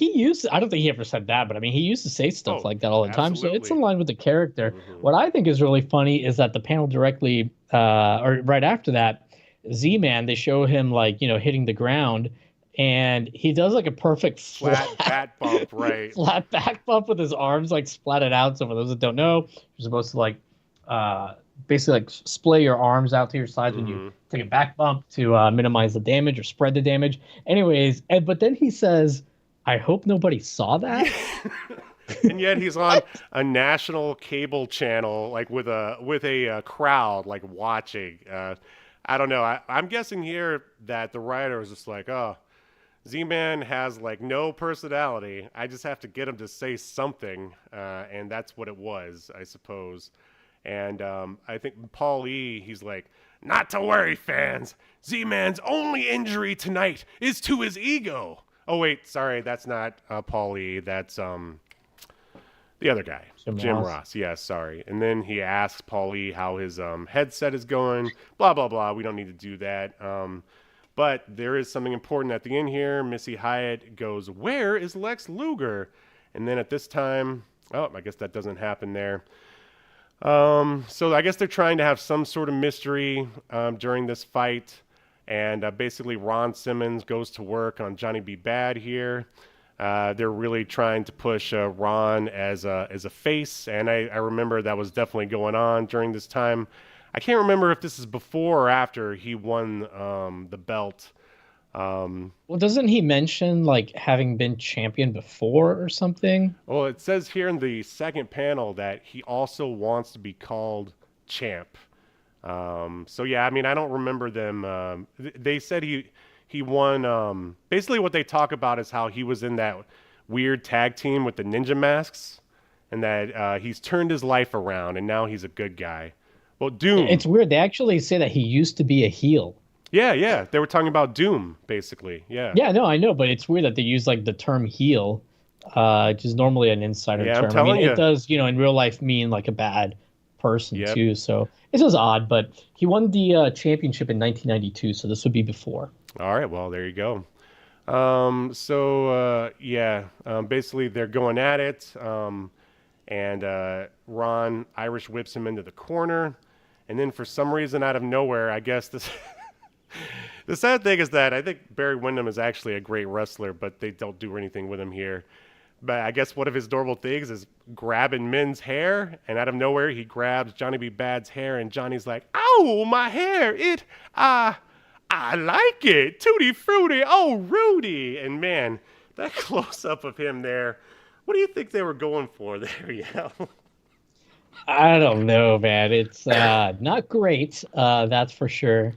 I don't think he ever said that, but I mean, he used to say stuff like that all the time. So it's in line with the character. What I think is really funny is that the panel directly, or right after that, Z-Man, they show him like, hitting the ground, and he does like a perfect flat back bump, right? Flat back bump with his arms like splatted out. So for those that don't know, you're supposed to like, basically like splay your arms out to your sides when you take a back bump to minimize the damage or spread the damage. Anyways, but then he says, "I hope nobody saw that." And yet he's on a national cable channel, like with a crowd like watching. I don't know. I'm guessing here that the writer was just like, "Oh, Z-Man has like no personality. I just have to get him to say something," and that's what it was, I suppose. And I think Paul E, he's like, "Not to worry, fans. Z-Man's only injury tonight is to his ego." Oh, wait, sorry, that's not Paul E. That's the other guy, Jim Ross. Yes, sorry. And then he asks Paul E. how his headset is going, blah, blah, blah. We don't need to do that. But there is something important at the end here. Missy Hyatt goes, "Where is Lex Luger?" And then at this time, I guess that doesn't happen there. So I guess they're trying to have some sort of mystery during this fight. And basically Ron Simmons goes to work on Johnny B. Bad here. They're really trying to push Ron as a face. And I remember that was definitely going on during this time. I can't remember if this is before or after he won the belt Well, doesn't he mention like having been champion before or something? Well, it says here in the second panel that he also wants to be called champ. So yeah, I mean, I don't remember them. They said he won. Basically, what they talk about is how he was in that weird tag team with the ninja masks, and that he's turned his life around, and now he's a good guy. Well, Doom. It's weird. They actually say that he used to be a heel. Yeah. They were talking about Doom, basically. Yeah. Yeah, no, I know, but it's weird that they use like the term heel, which is normally an insider Yeah, term. I'm telling it you. does, in real life mean like a bad person Yep. too. So it's just odd, but he won the championship in 1992, so this would be before. All right. Well, there you go. Basically they're going at it. And Ron Irish whips him into the corner. And then for some reason out of nowhere, I guess this the sad thing is that I think Barry Windham is actually a great wrestler, but they don't do anything with him here. But I guess one of his normal things is grabbing men's hair, and out of nowhere he grabs Johnny B. Bad's hair, and Johnny's like, "Oh, my hair! I like it, tutti frutti, oh Rudy!" And man, that close up of him there, what do you think they were going for there, Yahel? I don't know, man. It's not great, that's for sure.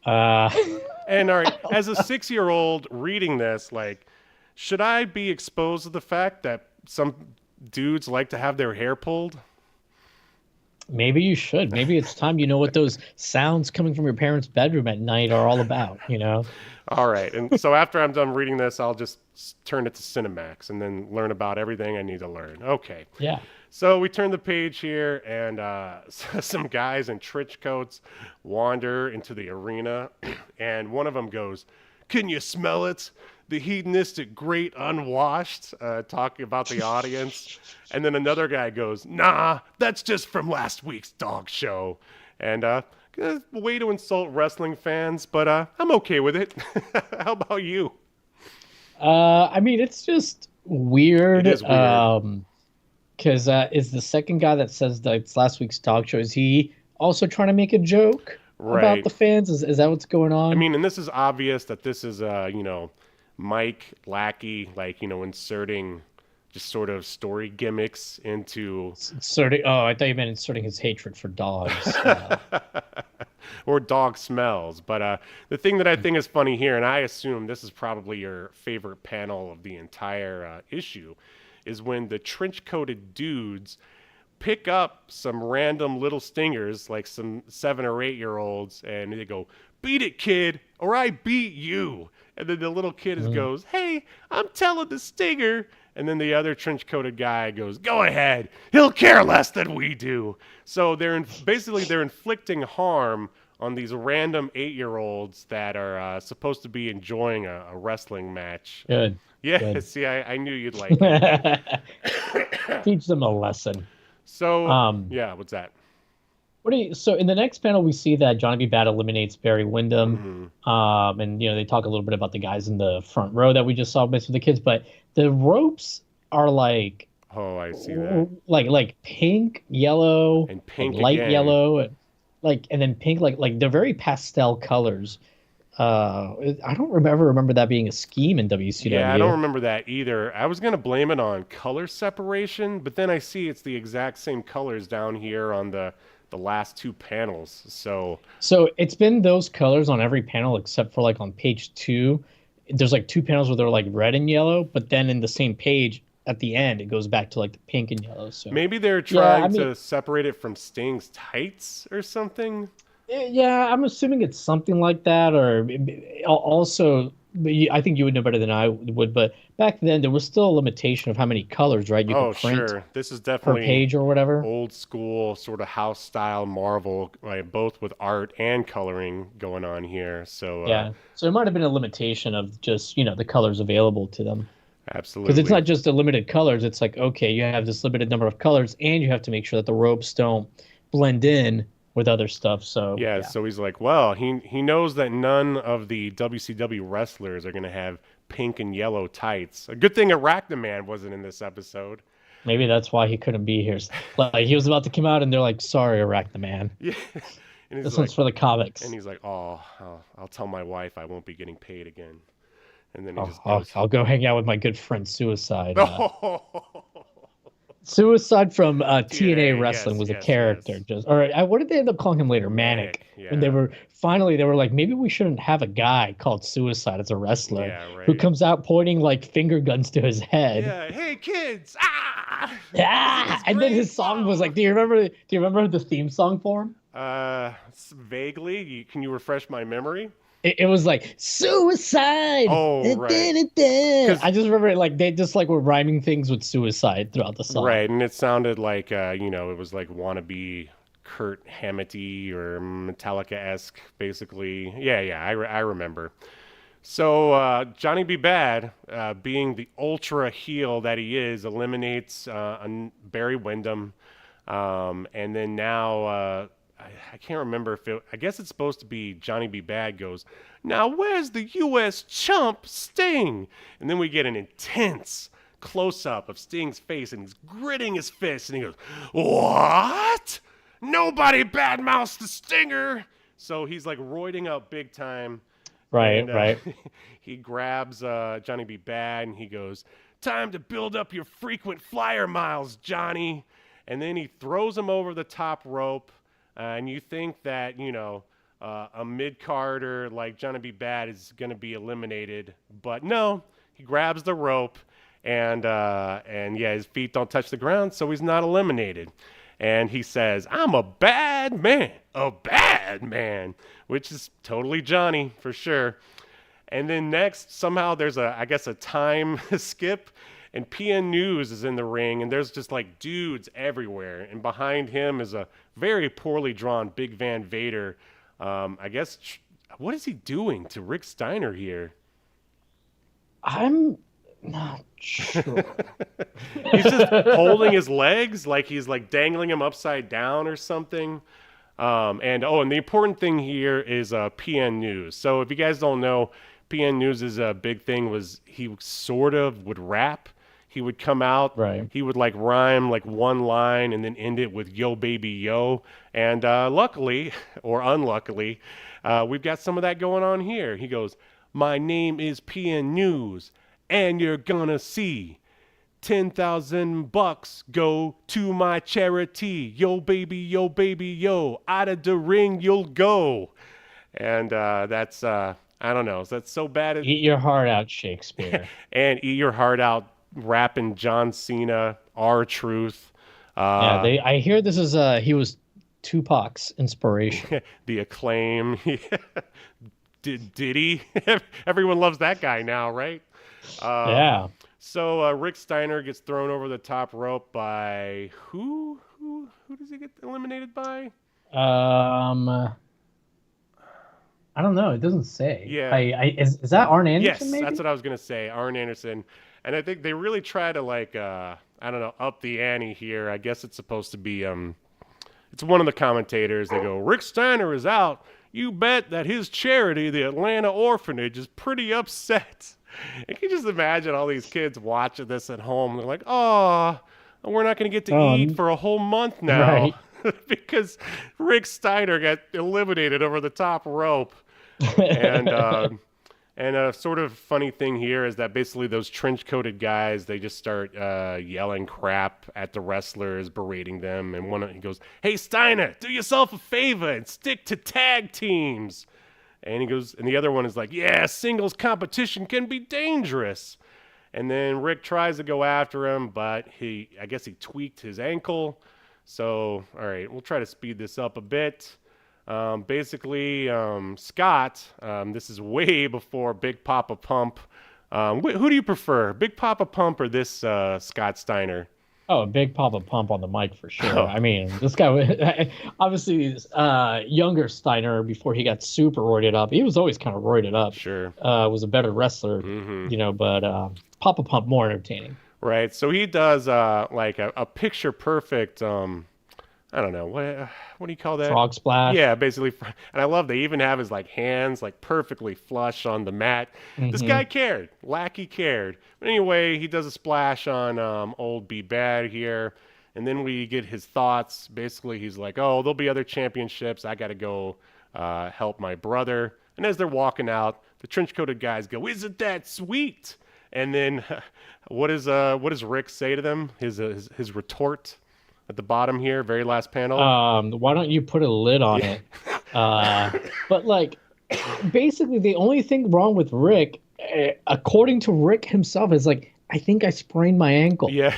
And all right, as a 6-year-old reading this, like, should I be exposed to the fact that some dudes like to have their hair pulled? Maybe you should. Maybe it's time you know what those sounds coming from your parents' bedroom at night are all about, All right, and so after I'm done reading this, I'll just turn it to Cinemax and then learn about everything I need to learn. Okay. Yeah. So we turn the page here, and some guys in trench coats wander into the arena, and one of them goes, "Can you smell it? The hedonistic great unwashed," talking about the audience. And then another guy goes, "Nah, that's just from last week's dog show." And way to insult wrestling fans, but I'm okay with it. How about you? I mean, it's just weird. It is weird. Because is the second guy that says that it's last week's dog show, is he also trying to make a joke about the fans? Is that what's going on? I mean, and this is obvious that this is, Mike Lackey, inserting just sort of story gimmicks into... I thought you meant inserting his hatred for dogs. Or dog smells. But the thing that I think is funny here, and I assume this is probably your favorite panel of the entire issue, is when the trench-coated dudes pick up some random little stingers, like some 7 or 8-year-olds, and they go, "Beat it, kid, or I beat you." And then the little kid goes, "Hey, I'm telling the stinger." And then the other trench-coated guy goes, "Go ahead, he'll care less than we do." So they're inflicting harm on these random 8-year-olds that are supposed to be enjoying a wrestling match. Good. Yeah, Good. see, I knew you'd like it. Teach them a lesson. So, yeah, what's that? So in the next panel, we see that Johnny B. Bad eliminates Barry Windham. And, they talk a little bit about the guys in the front row that we just saw mess with the kids. But the ropes are like... Oh, I see that. Like pink, yellow, and pink light again. yellow, and then pink, like they're very pastel colors. I don't remember that being a scheme in WCW. Yeah, I don't remember that either. I was going to blame it on color separation, but then I see it's the exact same colors down here on the last 2 panels. So it's been those colors on every panel except for like on page 2. There's like 2 panels where they're like red and yellow, but then in the same page at the end it goes back to like the pink and yellow. So maybe they're trying to separate it from Sting's tights or something. Yeah, I'm assuming it's something like that, or also, I think you would know better than I would, but back then there was still a limitation of how many colors, right? You could print sure. This is per definitely page or whatever. Old school sort of house style Marvel, right? Both with art and coloring going on here. So yeah, so it might have been a limitation of just the colors available to them. Absolutely. Because it's not just a limited colors. It's like, okay, you have this limited number of colors, and you have to make sure that the ropes don't blend in with other stuff. So yeah, so he's like, well, he knows that none of the WCW wrestlers are going to have pink and yellow tights. A good thing Arachnaman wasn't in this episode. Maybe that's why he couldn't be here. Like he was about to come out, and they're like, "Sorry, Arachnaman." Yeah, And This one's for the comics. And he's like, oh, I'll tell my wife I won't be getting paid again. And then he just I'll go hang out with my good friend Suicide. Oh. Suicide from TNA Wrestling was a yes, character. yes. What did they end up calling him later? Manic. Yeah. And they were like, maybe we shouldn't have a guy called Suicide as a wrestler who comes out pointing like finger guns to his head. Yeah, hey kids! Ah! And then his song was like, do you remember the theme song for him? Vaguely. Can you refresh my memory? It was like suicide. Oh, right. I just remember it, like they just like were rhyming things with suicide throughout the song. Right, and it sounded like it was like wannabe Kurt Hammett-y or Metallica-esque, basically. Yeah, I remember. So Johnny B. Bad, being the ultra heel that he is, eliminates Barry Windham, and then now. I can't remember I guess it's supposed to be Johnny B. Bad goes, now where's the U.S. chump Sting? And then we get an intense close-up of Sting's face, and he's gritting his fist, and he goes, what? Nobody badmouths the Stinger. So he's like roiding up big time. Right. He grabs Johnny B. Bad, and he goes, time to build up your frequent flyer miles, Johnny. And then he throws him over the top rope. And you think that, a mid-carder like Johnny B. Bad is going to be eliminated. But no, he grabs the rope, and his feet don't touch the ground, so he's not eliminated. And he says, I'm a bad man, which is totally Johnny for sure. And then next, somehow there's a time skip. And PN News is in the ring, and there's just like dudes everywhere. And behind him is a very poorly drawn Big Van Vader. What is he doing to Rick Steiner here? I'm not sure. He's just holding his legs like he's like dangling him upside down or something. And the important thing here is PN News. So if you guys don't know, PN News' big thing was he sort of would rap. He would come out, he would like rhyme like one line and then end it with yo baby yo. And luckily or unluckily, we've got some of that going on here. He goes, my name is PN News and you're gonna see $10,000 go to my charity. Yo baby yo, out of the ring you'll go. And that's I don't know. That's so bad. Eat your heart out, Shakespeare. And eat your heart out. Rapping John Cena, R-Truth. I hear this is he was Tupac's inspiration. The Acclaim. Diddy. Everyone loves that guy now, right? Yeah. So Rick Steiner gets thrown over the top rope by who? Who does he get eliminated by? I don't know. It doesn't say. Yeah. Is that Arn Anderson? Yes, maybe? That's what I was gonna say. Arn Anderson. And I think they really try to like up the ante here. I guess it's supposed to be it's one of the commentators. They go, Rick Steiner is out. You bet that his charity, the Atlanta Orphanage, is pretty upset. And you can just imagine all these kids watching this at home. They're like, oh, we're not going to get to eat for a whole month now. Right. Because Rick Steiner got eliminated over the top rope. And a sort of funny thing here is that basically those trench-coated guys, they just start yelling crap at the wrestlers, berating them. And he goes, hey, Steiner, do yourself a favor and stick to tag teams. And he goes, and the other one is like, yeah, singles competition can be dangerous. And then Rick tries to go after him, but I guess he tweaked his ankle. So, all right, we'll try to speed this up a bit. Basically, Scott, this is way before Big Papa Pump. Who do you prefer, Big Papa Pump or this Scott Steiner? Oh, Big Papa Pump on the mic for sure. Oh. I mean, this guy, obviously, younger Steiner before he got super roided up. He was always kind of roided up. Sure. Was a better wrestler, but Papa Pump more entertaining. Right. So he does like a picture perfect. I don't know what do you call that? Frog splash. Yeah, basically. And I love they even have his like hands like perfectly flush on the mat. Mm-hmm. This guy cared. Lackey cared. But anyway, he does a splash on old B Bad here. And then we get his thoughts. Basically, he's like, oh, there'll be other championships. I got to go help my brother. And as they're walking out, the trench-coated guys go, isn't that sweet? And then what does Rick say to them? His retort at the bottom here, very last panel. Why don't you put a lid on it? But like, basically, the only thing wrong with Rick, according to Rick himself, is like, I think I sprained my ankle. Yeah.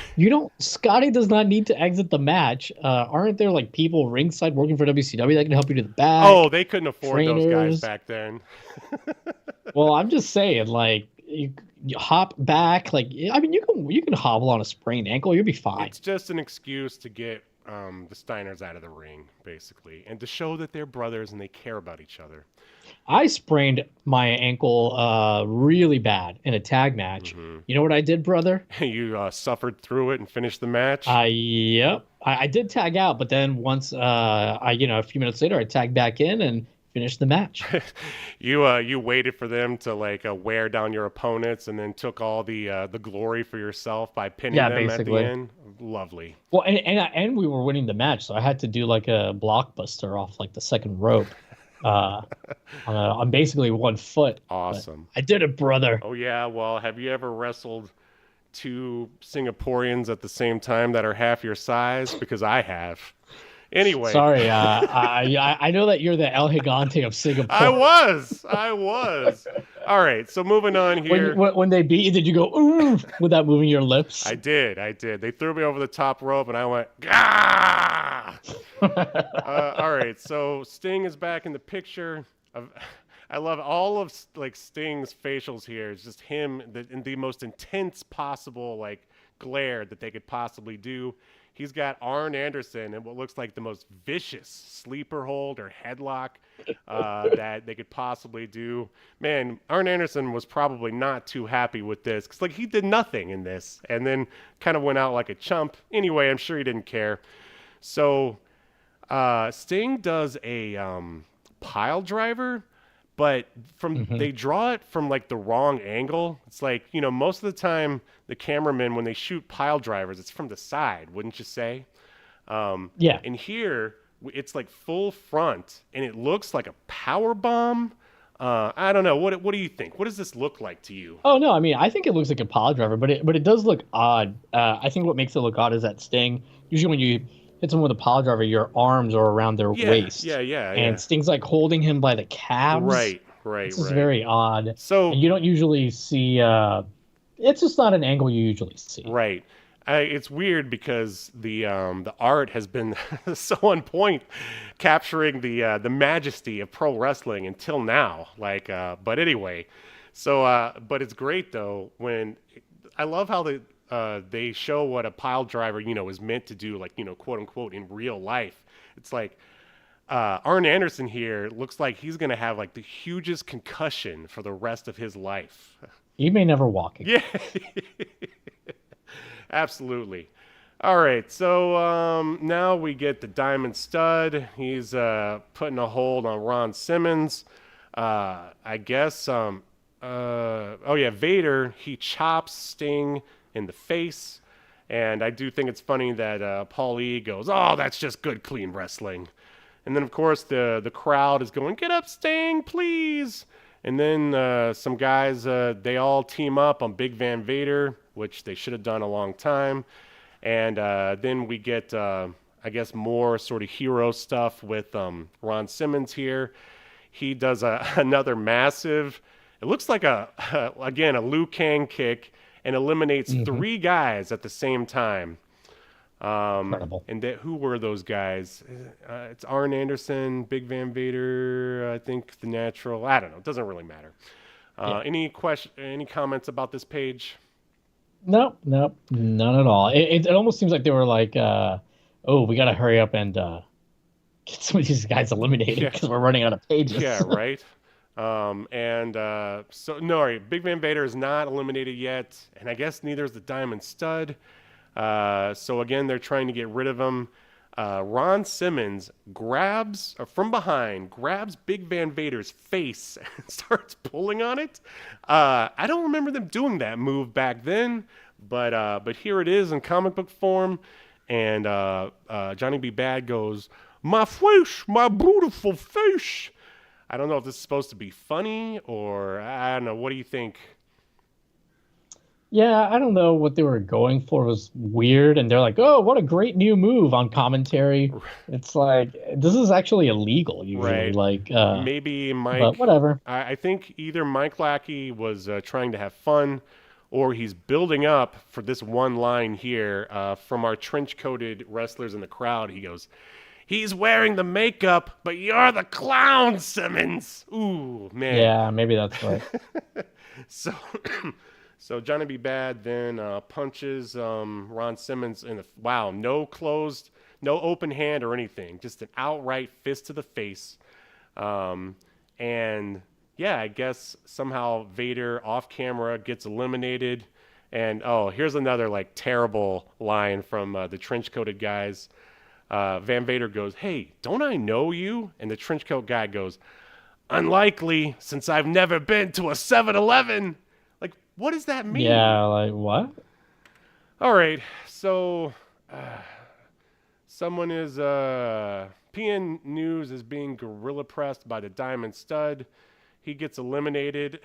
Scotty does not need to exit the match. Aren't there like people ringside working for WCW that can help you to the back? Oh, they couldn't afford those guys back then. Well, I'm just saying, like, you hop back. Like, I mean, you can hobble on a sprained ankle. You'll be fine. It's just an excuse to get the Steiners out of the ring, basically, and to show that they're brothers and they care about each other. I sprained my ankle really bad in a tag match. Mm-hmm. You know what I did, brother? You suffered through it and finished the match? Yep. I did tag out, but then once a few minutes later, I tagged back in and finished the match. You waited for them to like wear down your opponents and then took all the glory for yourself by pinning them basically. At the end? Lovely. Well, and we were winning the match, so I had to do like a blockbuster off like the second rope. I'm basically 1 foot. Awesome. I did it, brother. Oh yeah. Well, have you ever wrestled two Singaporeans at the same time that are half your size? Because I have. Anyway. Sorry. I know that you're the El Gigante of Singapore. I was. All right. So moving on here. When they beat you, did you go ooh without moving your lips? I did. They threw me over the top rope, and I went gah. All right. So Sting is back in the picture. I love all of like Sting's facials here. It's just him in the most intense possible like glare that they could possibly do. He's got Arn Anderson in what looks like the most vicious sleeper hold or headlock that they could possibly do. Man, Arn Anderson was probably not too happy with this because like he did nothing in this and then kind of went out like a chump. Anyway, I'm sure he didn't care. So Sting does a pile driver, but they draw it from like the wrong angle. It's like, most of the time the cameramen, when they shoot pile drivers, it's from the side, wouldn't you say? Yeah. And here it's like full front and it looks like a power bomb. I don't know. What do you think? What does this look like to you? Oh no, I mean, I think it looks like a pile driver, but it does look odd. I think what makes it look odd is that Sting, usually when you hit someone with a pile driver, your arms are around their waist. Yeah. And Sting's like holding him by the calves. Right. This is very odd. So and you don't usually see. It's just not an angle you usually see. Right. It's weird because the art has been so on point, capturing the majesty of pro wrestling until now. Like, but anyway, so but it's great though when I love how they show what a pile driver is meant to do, like quote unquote in real life. It's like Arn Anderson here looks like he's gonna have like the hugest concussion for the rest of his life. He may never walk again. Yeah. Absolutely. All right, so now we get the Diamond Stud. He's putting a hold on Ron Simmons. I guess, Vader, he chops Sting in the face. And I do think it's funny that Paul E goes, oh, that's just good, clean wrestling. And then, of course, the crowd is going, get up, Sting, please. And then some guys, they all team up on Big Van Vader, which they should have done a long time. And then we get, I guess, more sort of hero stuff with Ron Simmons here. He does another massive, it looks like again, a Liu Kang kick and eliminates 3 guys at the same time. Incredible. And who were those guys? It's Arn Anderson, Big Van Vader, I think the Natural. I don't know. It doesn't really matter. Any comments about this page? Nope, none at all. It almost seems like they were like, we got to hurry up and get some of these guys eliminated because we're running out of pages. Yeah, right. Big Van Vader is not eliminated yet, and I guess neither is the Diamond Stud. So again, they're trying to get rid of him. Ron Simmons grabs Big Van Vader's face and starts pulling on it. I don't remember them doing that move back then, but here it is in comic book form. And Johnny B. Bad goes, "My face, my beautiful face." I don't know if this is supposed to be funny or I don't know. What do you think? Yeah, I don't know what they were going for. It was weird, and they're like, "Oh, what a great new move" on commentary. It's like this is actually illegal usually. Right. Like, Maybe Mike. but whatever. I think either Mike Lackey was trying to have fun, or he's building up for this one line here from our trench-coated wrestlers in the crowd. He goes, "He's wearing the makeup, but you're the clown, Simmons." Ooh, man. Yeah, maybe that's right. So, so Johnny B. Bad then punches Ron Simmons in the no open hand or anything, just an outright fist to the face, and yeah, I guess somehow Vader off camera gets eliminated, and here's another like terrible line from the trench coated guys. Van Vader goes, "Hey, don't I know you?" And the trench coat guy goes, "Unlikely, since I've never been to a 7-Eleven." Like, what does that mean? Yeah, like what? All right, so someone is PN News is being gorilla pressed by the Diamond Stud. He gets eliminated,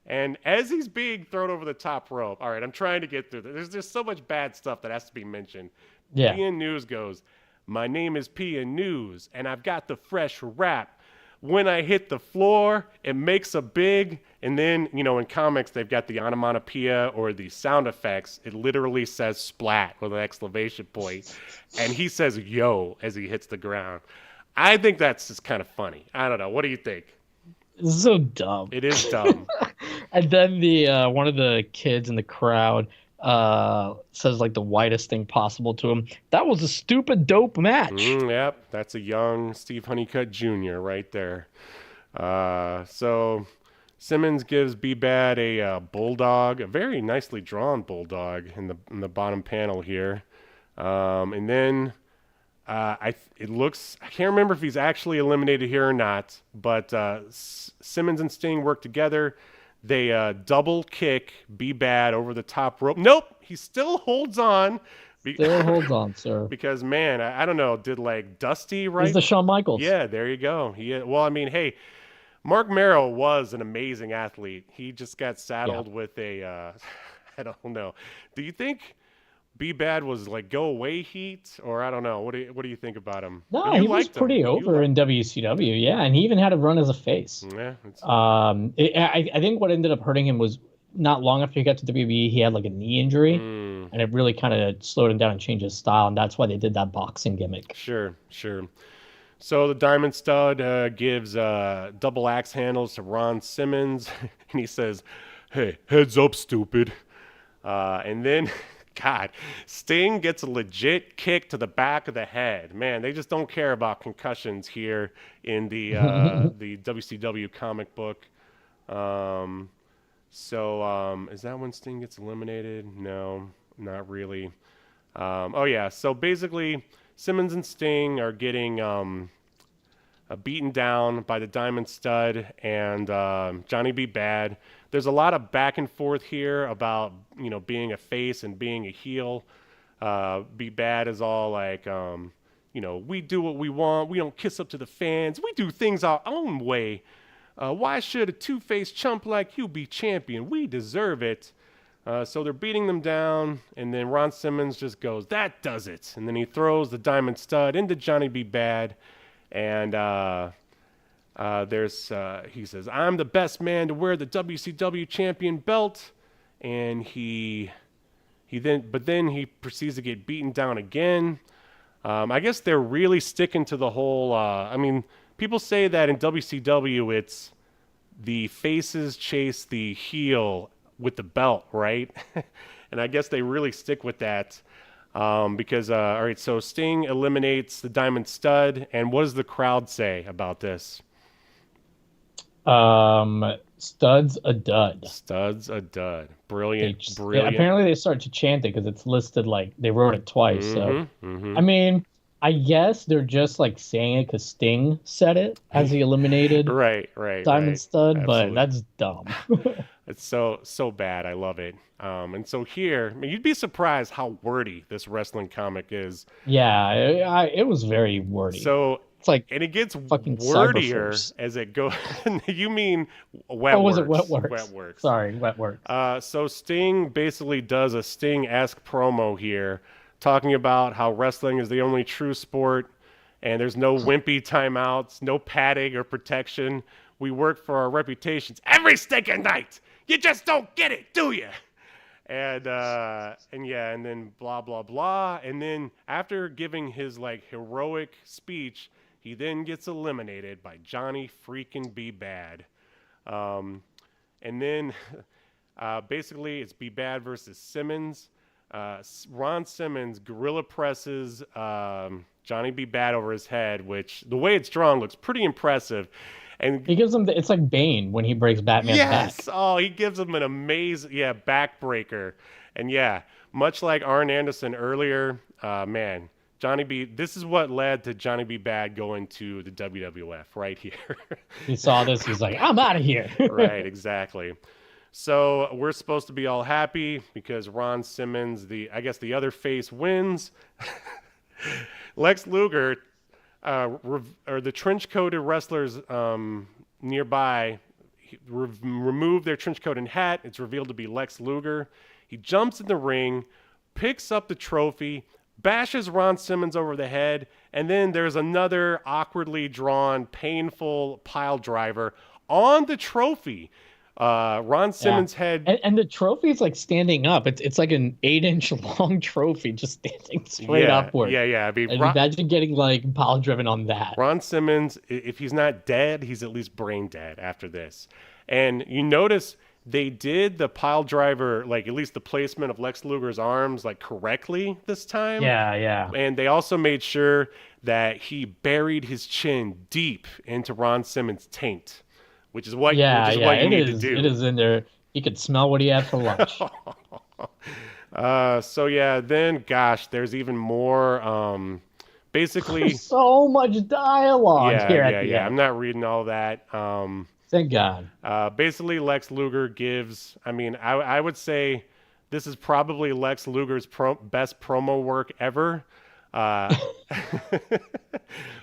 and as he's being thrown over the top rope, all right, I'm trying to get through this. There's just so much bad stuff that has to be mentioned. Yeah. PN News goes, "My name is PN News, and I've got the fresh rap. When I hit the floor, it makes a big," and then, in comics, they've got the onomatopoeia or the sound effects. It literally says splat with an exclamation point. And he says, "Yo," as he hits the ground. I think that's just kind of funny. I don't know. What do you think? This is so dumb. It is dumb. And then the one of the kids in the crowd says like the whitest thing possible to him. "That was a stupid dope match." Yep, that's a young Steve Honeycutt Jr. right there. So Simmons gives B-Bad a bulldog, a very nicely drawn bulldog in the bottom panel here. And then I can't remember if he's actually eliminated here or not, but Simmons and Sting work together. They double kick B-Bad over the top rope. Nope, he still holds on. Still holds on, sir. Because, man, I don't know, did like Dusty, right? He's the Shawn Michaels. Yeah, there you go. Well, I mean, hey, Mark Merrill was an amazing athlete. He just got saddled with a, I don't know. Do you think B-Bad was like go away heat, or I don't know? What do you think about him? No, he was pretty over in WCW, yeah, and he even had a run as a face. Yeah. I think what ended up hurting him was not long after he got to WWE, he had like a knee injury, and it really kind of slowed him down and changed his style, and that's why they did that boxing gimmick. Sure. So the Diamond Stud gives double axe handles to Ron Simmons, and he says, "Hey, heads up, stupid." And then, God, Sting gets a legit kick to the back of the head. Man, they just don't care about concussions here in the the WCW comic book. So is that when Sting gets eliminated? No, not really. So basically Simmons and Sting are getting beaten down by the Diamond Stud and Johnny B. Bad. There's a lot of back and forth here about, being a face and being a heel. B. Bad is all like, we do what we want. We don't kiss up to the fans. We do things our own way. Why should a two-faced chump like you be champion? We deserve it. So they're beating them down, and then Ron Simmons just goes, "That does it." And then he throws the Diamond Stud into Johnny B. Bad, and he says, "I'm the best man to wear the WCW champion belt," and then he proceeds to get beaten down again. I guess they're really sticking to the whole. People say that in WCW it's the faces chase the heel with the belt, right? And I guess they really stick with that because, all right, so Sting eliminates the Diamond Stud, and what does the crowd say about this? Stud's a dud. Stud's a dud. Brilliant. Yeah, apparently they start to chant it because it's listed like they wrote it twice. I guess they're just like saying it because Sting said it as he eliminated right, Diamond Stud, Absolutely. But that's dumb. It's so bad. I love it. And so here, I mean, you'd be surprised how wordy this wrestling comic is. Yeah, it was very wordy. So it's like and it gets fucking wordier Cyberforce. as it goes. You mean Wetworks? Oh, was it Wetworks? Wetworks. Sorry, Wetworks. So Sting basically does a Sting-esque promo here, talking about how wrestling is the only true sport, and there's no wimpy timeouts, no padding or protection. We work for our reputations every stinking night. You just don't get it, do you? And yeah, and then blah blah blah, and then after giving his like heroic speech, he then gets eliminated by Johnny freaking B. Bad. And then basically it's B. Bad versus Simmons. Ron Simmons gorilla presses Johnny B. Bad over his head, which the way it's drawn looks pretty impressive. And he gives him it's like Bane when he breaks Batman's back. Oh, he gives him an amazing backbreaker. And yeah, much like Arn Anderson earlier, man, Johnny B. This is what led to Johnny B. Bad going to the WWF right here. He saw this, he's like, I'm out of here. Right, exactly. So we're supposed to be all happy because Ron Simmons, I guess the other face, wins. Lex Luger, or the trench-coated wrestlers nearby remove their trench coat and hat. It's revealed to be Lex Luger. He jumps in the ring, picks up the trophy, bashes Ron Simmons over the head, and then there's another awkwardly drawn, painful pile driver on the trophy. Ron Simmons' head, and the trophy is like standing up. It's like an 8-inch long trophy just standing straight upward. Yeah. I mean, imagine getting like pile driven on that. Ron Simmons, if he's not dead, he's at least brain dead after this. And you notice they did the pile driver, like at least the placement of Lex Luger's arms, like correctly this time. Yeah. And they also made sure that he buried his chin deep into Ron Simmons' taint. Which is what you need to do. It is in there. You could smell what he had for lunch. So yeah, then gosh, there's even more. Basically, so much dialogue here at the end. I'm not reading all that. Thank God. Basically, Lex Luger gives. I mean, I would say this is probably Lex Luger's best promo work ever.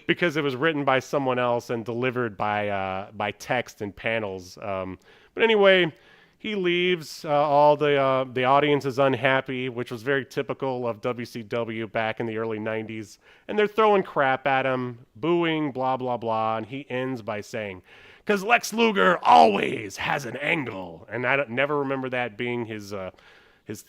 Because it was written by someone else and delivered by text and panels. But anyway, he leaves. All the audience is unhappy, which was very typical of WCW back in the early 90s. And they're throwing crap at him, booing, blah, blah, blah. And he ends by saying, "'Cause Lex Luger always has an angle." And I never remember that being his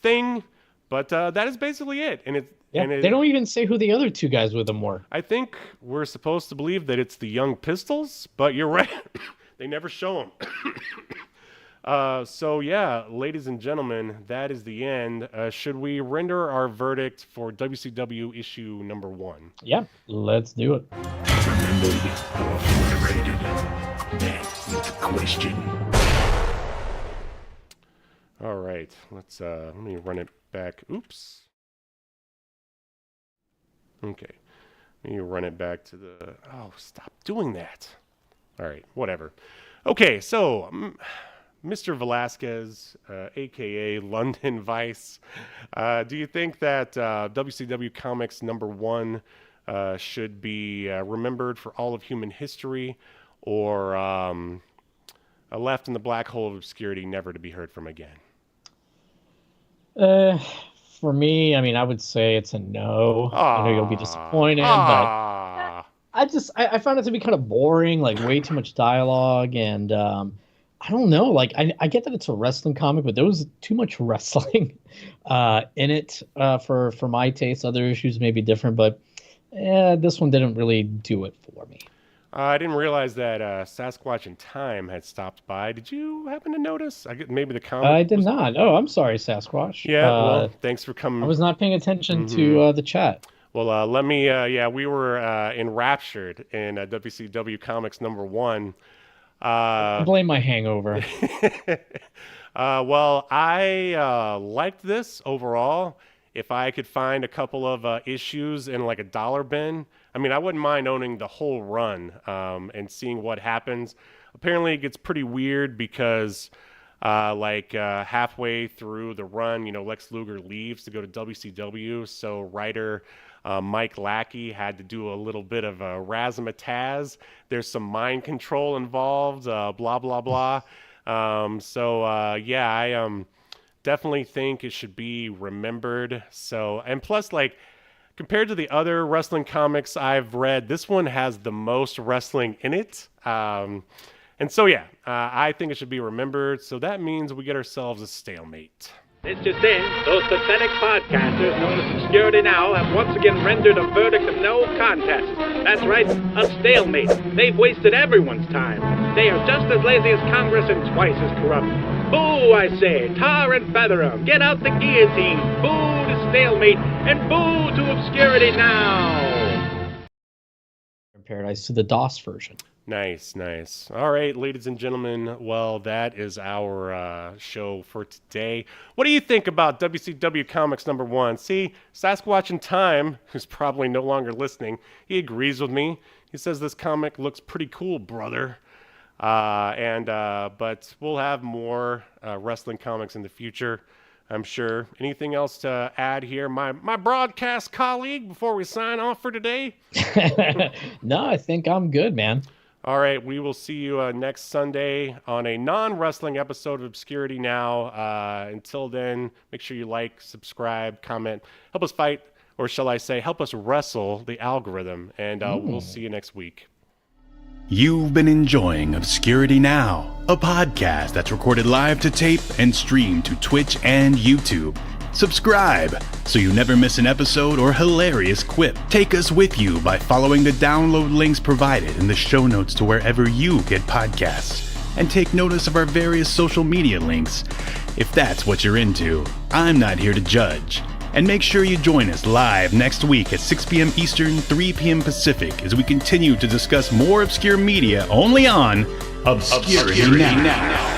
thing. But that is basically it. And they don't even say who the other two guys with him were. I think we're supposed to believe that it's the Young Pistols, but you're right. They never show them. So yeah, ladies and gentlemen, that is the end. Should we render our verdict for WCW issue number 1? Yeah, let's do it. Remember, rated. That is the question. All right, let me run it back. Oops. Okay, let me run it back to the... Oh, stop doing that. All right, whatever. Okay, so Mr. Velazquez, a.k.a. London Vice, do you think that WCW Comics number 1 should be remembered for all of human history, or left in the black hole of obscurity, never to be heard from again? For me, I mean, I would say it's a no. I know you'll be disappointed, but I found it to be kind of boring, like way too much dialogue, and I don't know, like I get that it's a wrestling comic, but there was too much wrestling in it for my taste. Other issues may be different, but this one didn't really do it for me. I didn't realize that Sasquatch in Time had stopped by. Did you happen to notice? Maybe the comic. I did not. Oh, I'm sorry, Sasquatch. Yeah, well, thanks for coming. I was not paying attention to the chat. Well, let me. We were enraptured in WCW Comics number 1. I blame my hangover. Well, I liked this overall. If I could find a couple of issues in like a dollar bin, I mean, I wouldn't mind owning the whole run and seeing what happens. Apparently, it gets pretty weird because halfway through the run, Lex Luger leaves to go to WCW. So writer Mike Lackey had to do a little bit of a razzmatazz. There's some mind control involved, blah, blah, blah. I definitely think it should be remembered. So, and plus, compared to the other wrestling comics I've read, this one has the most wrestling in it. I think it should be remembered. So that means we get ourselves a stalemate. This just in, those pathetic podcasters known as Obscurity Now have once again rendered a verdict of no contest. That's right, a stalemate. They've wasted everyone's time. They are just as lazy as Congress and twice as corrupt. Boo, I say, tar and feather 'em. Get out the guillotine. Boo to stalemate, and boo to Obscurity Now. Paradise to the DOS version. Nice. All right, ladies and gentlemen. Well, that is our show for today. What do you think about WCW Comics #1? See, Sasquatch in Time, who's probably no longer listening, he agrees with me. He says this comic looks pretty cool, brother. But we'll have more wrestling comics in the future, I'm sure. Anything else to add here, my broadcast colleague, before we sign off for today? No, I think I'm good, man. All right, we will see you next Sunday on a non-wrestling episode of Obscurity Now. Until then, make sure you like, subscribe, comment, help us fight, or shall I say, help us wrestle the algorithm, and we'll see you next week. You've been enjoying Obscurity Now, a podcast that's recorded live to tape and streamed to Twitch and YouTube. Subscribe so you never miss an episode or hilarious quip. Take us with you by following the download links provided in the show notes to wherever you get podcasts. And take notice of our various social media links. If that's what you're into, I'm not here to judge. And make sure you join us live next week at 6 p.m. Eastern, 3 p.m. Pacific as we continue to discuss more obscure media only on Obscurity Now.